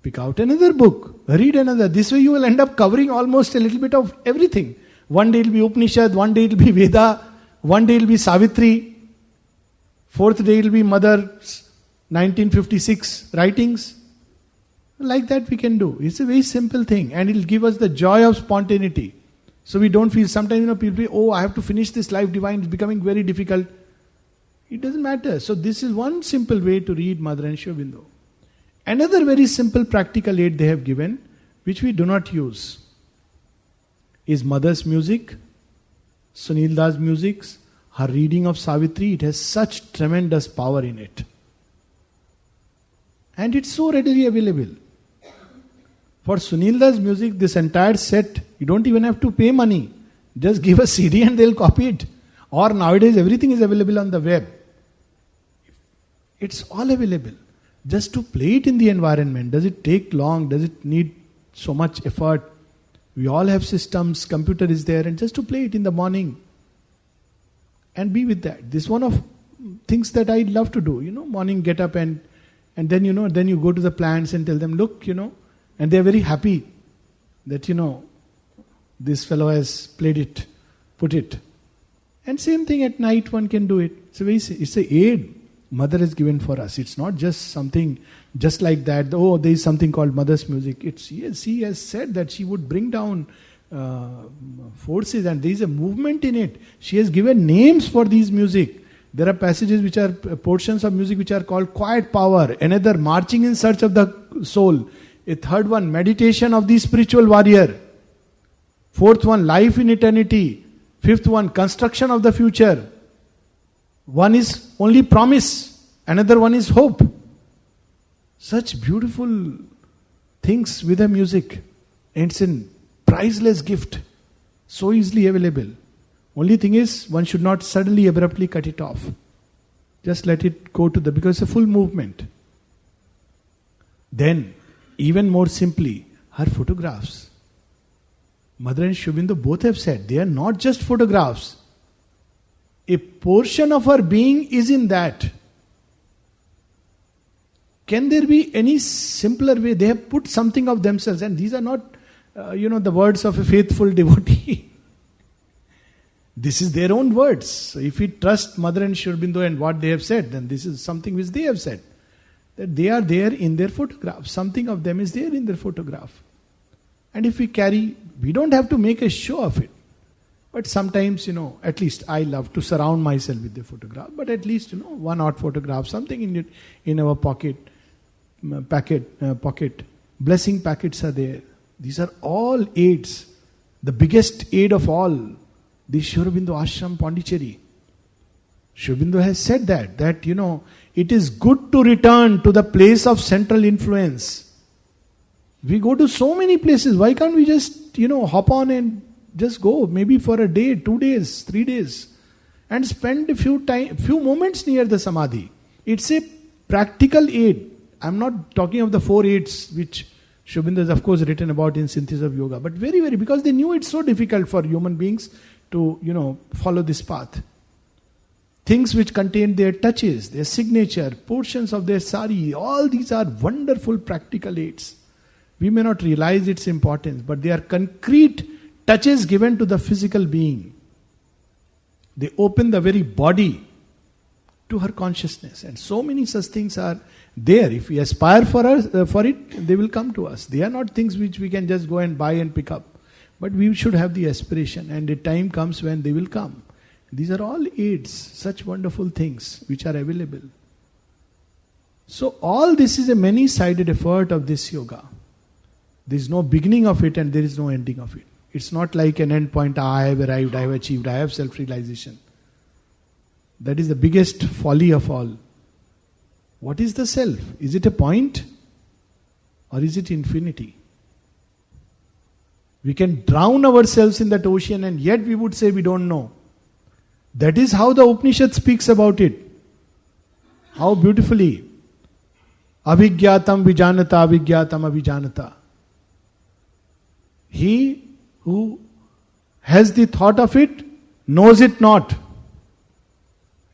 pick out another book, read another. This way you will end up covering almost a little bit of everything. One day it will be Upanishad, one day it will be Veda, one day it will be Savitri, fourth day it will be Mother's 1956 writings. Like that we can do. It's a very simple thing and it will give us the joy of spontaneity. So we don't feel, sometimes people say, I have to finish this Life Divine, it's becoming very difficult. It doesn't matter. So this is one simple way to read Mother and Sri Aurobindo. Another very simple practical aid they have given, which we do not use, is Mother's music, Sunil Das' music, her reading of Savitri. It has such tremendous power in it. And it's so readily available. For Sunil Das' music, this entire set, you don't even have to pay money. Just give a CD and they'll copy it. Or nowadays everything is available on the web. It's all available. Just to play it in the environment, does it take long? Does it need so much effort? We all have systems, computer is there, and just to play it in the morning and be with that. This is one of things that I love to do, morning get up and then, then you go to the plants and tell them, look, and they're very happy that, this fellow has played it, put it. And same thing at night one can do it. It's a aid Mother has given for us. It's not just something just like that. Oh, there is something called Mother's music. She has said that she would bring down forces, and there is a movement in it. She has given names for these music. There are passages which are portions of music which are called quiet power. Another, marching in search of the soul. A third one, meditation of the spiritual warrior. Fourth one, life in eternity. Fifth one, construction of the future. One is only promise. Another one is hope. Such beautiful things with the music. And it's a priceless gift. So easily available. Only thing is, one should not suddenly, abruptly cut it off. Just let it go to because it's a full movement. Then, even more simply, her photographs. Mother and Sri Aurobindo both have said, they are not just photographs. A portion of her being is in that. Can there be any simpler way? They have put something of themselves, and these are not, the words of a faithful devotee. This is their own words. So if we trust Mother and Sri Aurobindo and what they have said, then this is something which they have said. That they are there in their photograph. Something of them is there in their photograph. And if we carry, we don't have to make a show of it. But sometimes, at least I love to surround myself with the photograph. But at least, one odd photograph, something in it, in our pocket. Blessing packets are there. These are all aids. The biggest aid of all, the Sri Aurobindo Ashram Pondicherry. Sri Aurobindo has said that it is good to return to the place of central influence. We go to so many places. Why can't we just, hop on and just go, maybe for a day, 2 days, 3 days, and spend a few moments near the Samadhi. It's a practical aid. I'm not talking of the 4 aids which Sri Aurobindo has of course written about in Synthesis of Yoga, but very, very, because they knew it's so difficult for human beings to, follow this path. Things which contain their touches, their signature, portions of their sari, all these are wonderful practical aids. We may not realize its importance, but they are concrete touches given to the physical being. They open the very body to her consciousness. And so many such things are there. If we aspire for it, they will come to us. They are not things which we can just go and buy and pick up. But we should have the aspiration, and a time comes when they will come. These are all aids, such wonderful things which are available. So all this is a many-sided effort of this yoga. There is no beginning of it and there is no ending of it. It's not like an end point, I have arrived, I have achieved, I have self-realization. That is the biggest folly of all. What is the self? Is it a point? Or is it infinity? We can drown ourselves in that ocean and yet we would say we don't know. That is how the Upanishad speaks about it. How beautifully. Avijñātam vijanata, avijñātam avijanata. He who has the thought of it knows it not.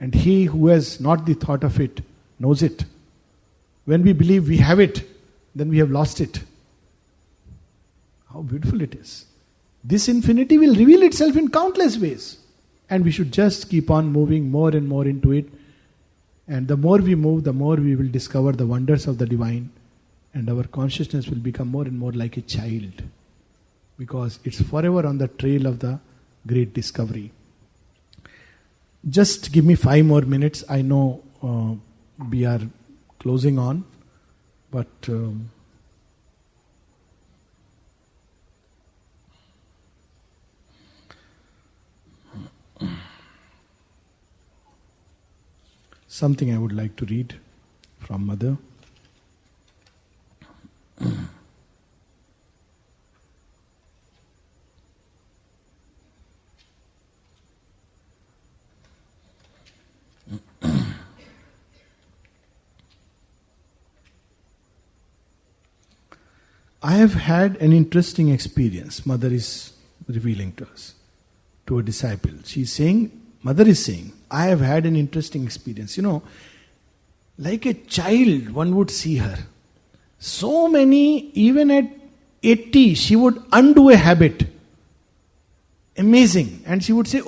And he who has not the thought of it knows it. When we believe we have it, then we have lost it. How beautiful it is. This infinity will reveal itself in countless ways. And we should just keep on moving more and more into it. And the more we move, the more we will discover the wonders of the divine. And our consciousness will become more and more like a child. Because it's forever on the trail of the great discovery. Just give me 5 more minutes. I know we are closing on. But something I would like to read from Mother. I have had an interesting experience, mother is revealing to us, to a disciple. Mother is saying, I have had an interesting experience. Like a child, one would see her. So many, even at 80, she would undo a habit. Amazing. And she would say,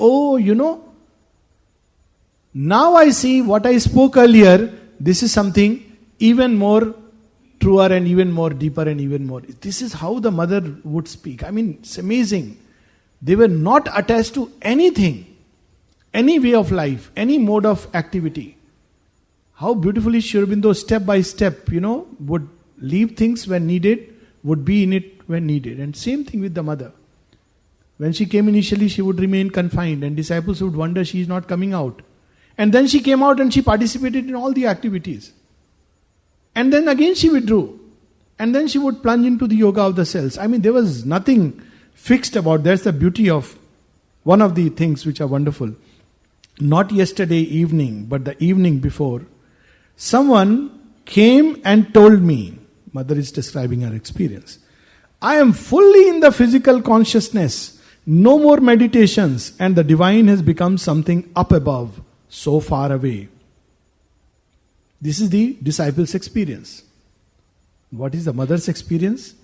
now I see what I spoke earlier, this is something even more truer and even more deeper and even more. This is how the mother would speak. It's amazing. They were not attached to anything, any way of life, any mode of activity. How beautifully Sri Aurobindo step by step, would leave things when needed, would be in it when needed. And same thing with the mother. When she came initially, she would remain confined and disciples would wonder she is not coming out. And then she came out and she participated in all the activities. And then again she withdrew. And then she would plunge into the yoga of the cells. There was nothing fixed about. That's the beauty of one of the things which are wonderful. Not yesterday evening, but the evening before, someone came and told me, mother is describing her experience, I am fully in the physical consciousness, no more meditations, and the divine has become something up above, so far away. This is the disciple's experience. What is the mother's experience?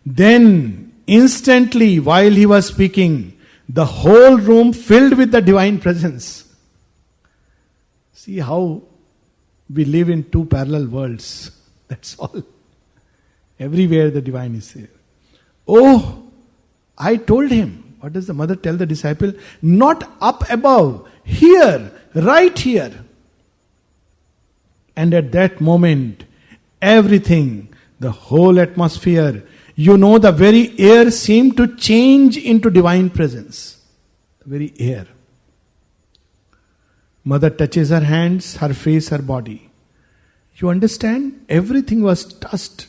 Then, instantly, while he was speaking, the whole room filled with the divine presence. See how we live in two parallel worlds. That's all. Everywhere the divine is there. Oh, I told him. What does the mother tell the disciple? Not up above, here, right here. And at that moment, everything, the whole atmosphere, the very air seemed to change into divine presence. The very air. Mother touches her hands, her face, her body. You understand? Everything was touched,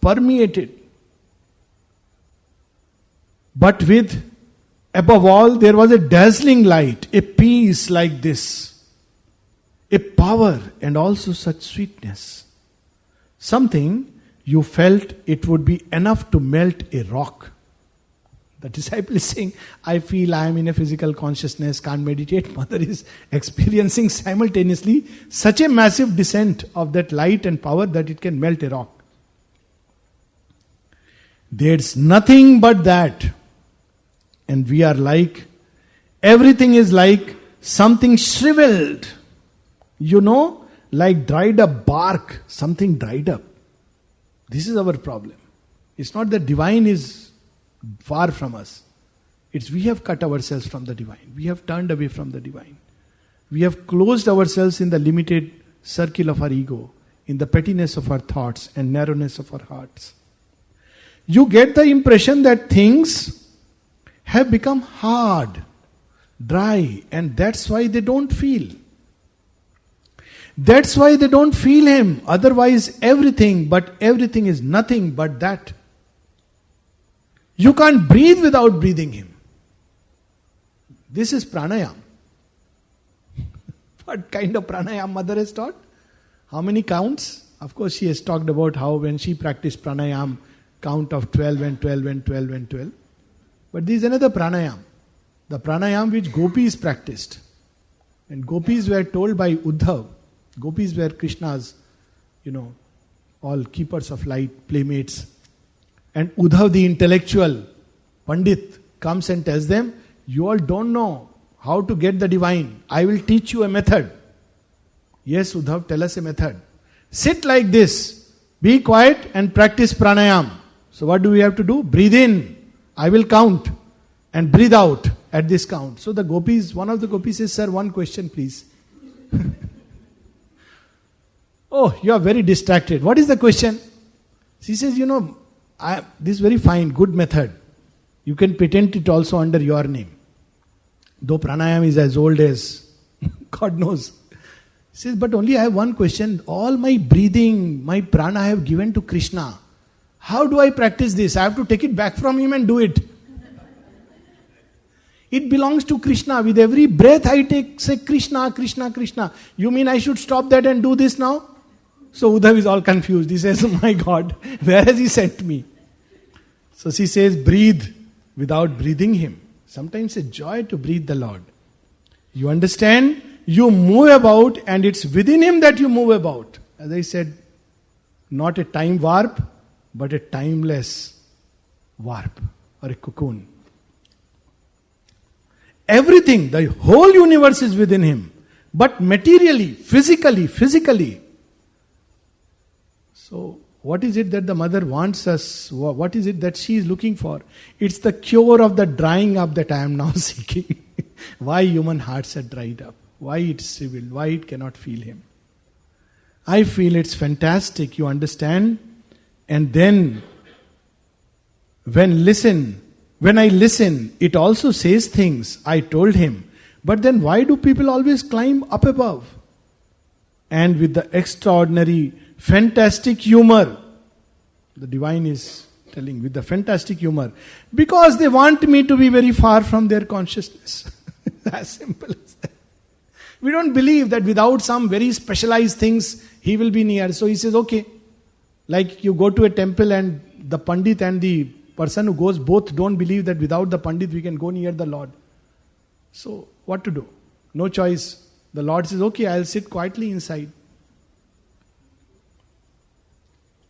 permeated. But above all, there was a dazzling light, a peace like this. A power and also such sweetness. Something you felt it would be enough to melt a rock. The disciple is saying, I feel I am in a physical consciousness, can't meditate. Mother is experiencing simultaneously such a massive descent of that light and power that it can melt a rock. There's nothing but that. And we are like, everything is like something shriveled. Like dried up bark, something dried up. This is our problem. It's not that divine is far from us. It's we have cut ourselves from the divine. We have turned away from the divine. We have closed ourselves in the limited circle of our ego, in the pettiness of our thoughts and narrowness of our hearts. You get the impression that things have become hard, dry, and that's why they don't feel. That's why they don't feel him. Otherwise, everything is nothing but that. You can't breathe without breathing him. This is pranayam. What kind of pranayam mother has taught? How many counts? Of course, she has talked about how when she practiced pranayam, count of 12 and 12 and 12 and 12. But there is another pranayam. The pranayam which gopis practiced. And gopis were told by Uddhav. Gopis were Krishna's, all keepers of light, playmates. And Uddhav, the intellectual Pandit, comes and tells them, you all don't know how to get the divine. I will teach you a method. Yes, Uddhav, tell us a method. Sit like this. Be quiet and practice pranayam. So what do we have to do? Breathe in. I will count. And breathe out at this count. So the gopis, one of the gopis says, sir, one question please. Oh, you are very distracted. What is the question? She says, this is very fine, good method. You can patent it also under your name. Though pranayam is as old as God knows. She says, but only I have one question. All my breathing, my prana I have given to Krishna. How do I practice this? I have to take it back from him and do it. It belongs to Krishna. With every breath I take, say Krishna, Krishna, Krishna. You mean I should stop that and do this now? So Uddhav is all confused. He says, oh my God, where has he sent me? So she says, breathe without breathing Him. Sometimes it's a joy to breathe the Lord. You understand? You move about and it's within Him that you move about. As I said, not a time warp, but a timeless warp or a cocoon. Everything, the whole universe is within Him. But materially, physically. So, what is it that the mother wants us? What is it that she is looking for? It's the cure of the drying up that I am now seeking. Why human hearts are dried up? Why it's shriveled? Why it cannot feel Him? I feel it's fantastic, you understand? And then, when I listen, it also says things. I told him. But then why do people always climb up above? And with the extraordinary, fantastic humor, the divine is telling, with the fantastic humor, because they want me to be very far from their consciousness. As simple as that. We don't believe that without some very specialized things, He will be near. So He says, okay, like you go to a temple and the Pandit and the person who goes both don't believe that without the Pandit we can go near the Lord. So, what to do? No choice. The Lord says, okay, I'll sit quietly inside.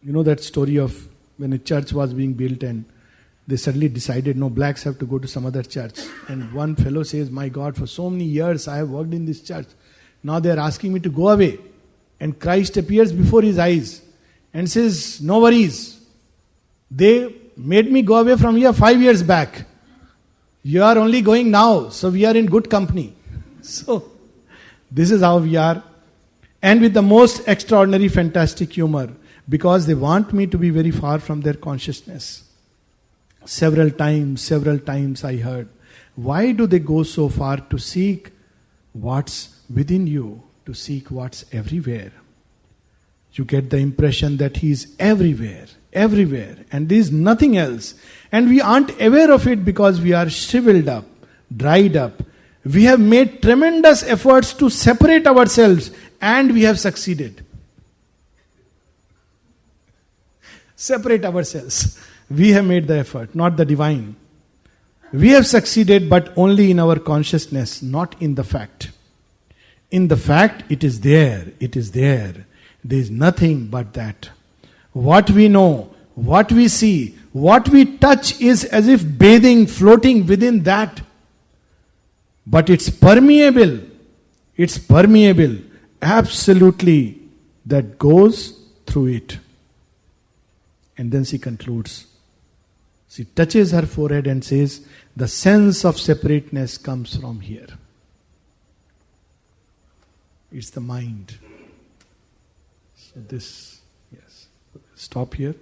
You know that story of when a church was being built and they suddenly decided, no, blacks have to go to some other church. And one fellow says, my God, for so many years I have worked in this church. Now they are asking me to go away. And Christ appears before his eyes and says, no worries. They made me go away from here 5 years back. You are only going now, so we are in good company. So, this is how we are. And with the most extraordinary, fantastic humor, because they want me to be very far from their consciousness. Several times I heard, why do they go so far to seek what's within you, to seek what's everywhere? You get the impression that He is everywhere, and there is nothing else. And we aren't aware of it because we are shriveled up, dried up. We have made tremendous efforts to separate ourselves, and we have succeeded. Separate ourselves. We have made the effort, not the divine. We have succeeded, but only in our consciousness, not in the fact. In the fact, it is there. There is nothing but that. What we know, what we see, what we touch is as if bathing, floating within that. But it's permeable. It's permeable. Absolutely. That goes through it. And then she concludes. She touches her forehead and says, the sense of separateness comes from here. It's the mind. So this, yes. Stop here.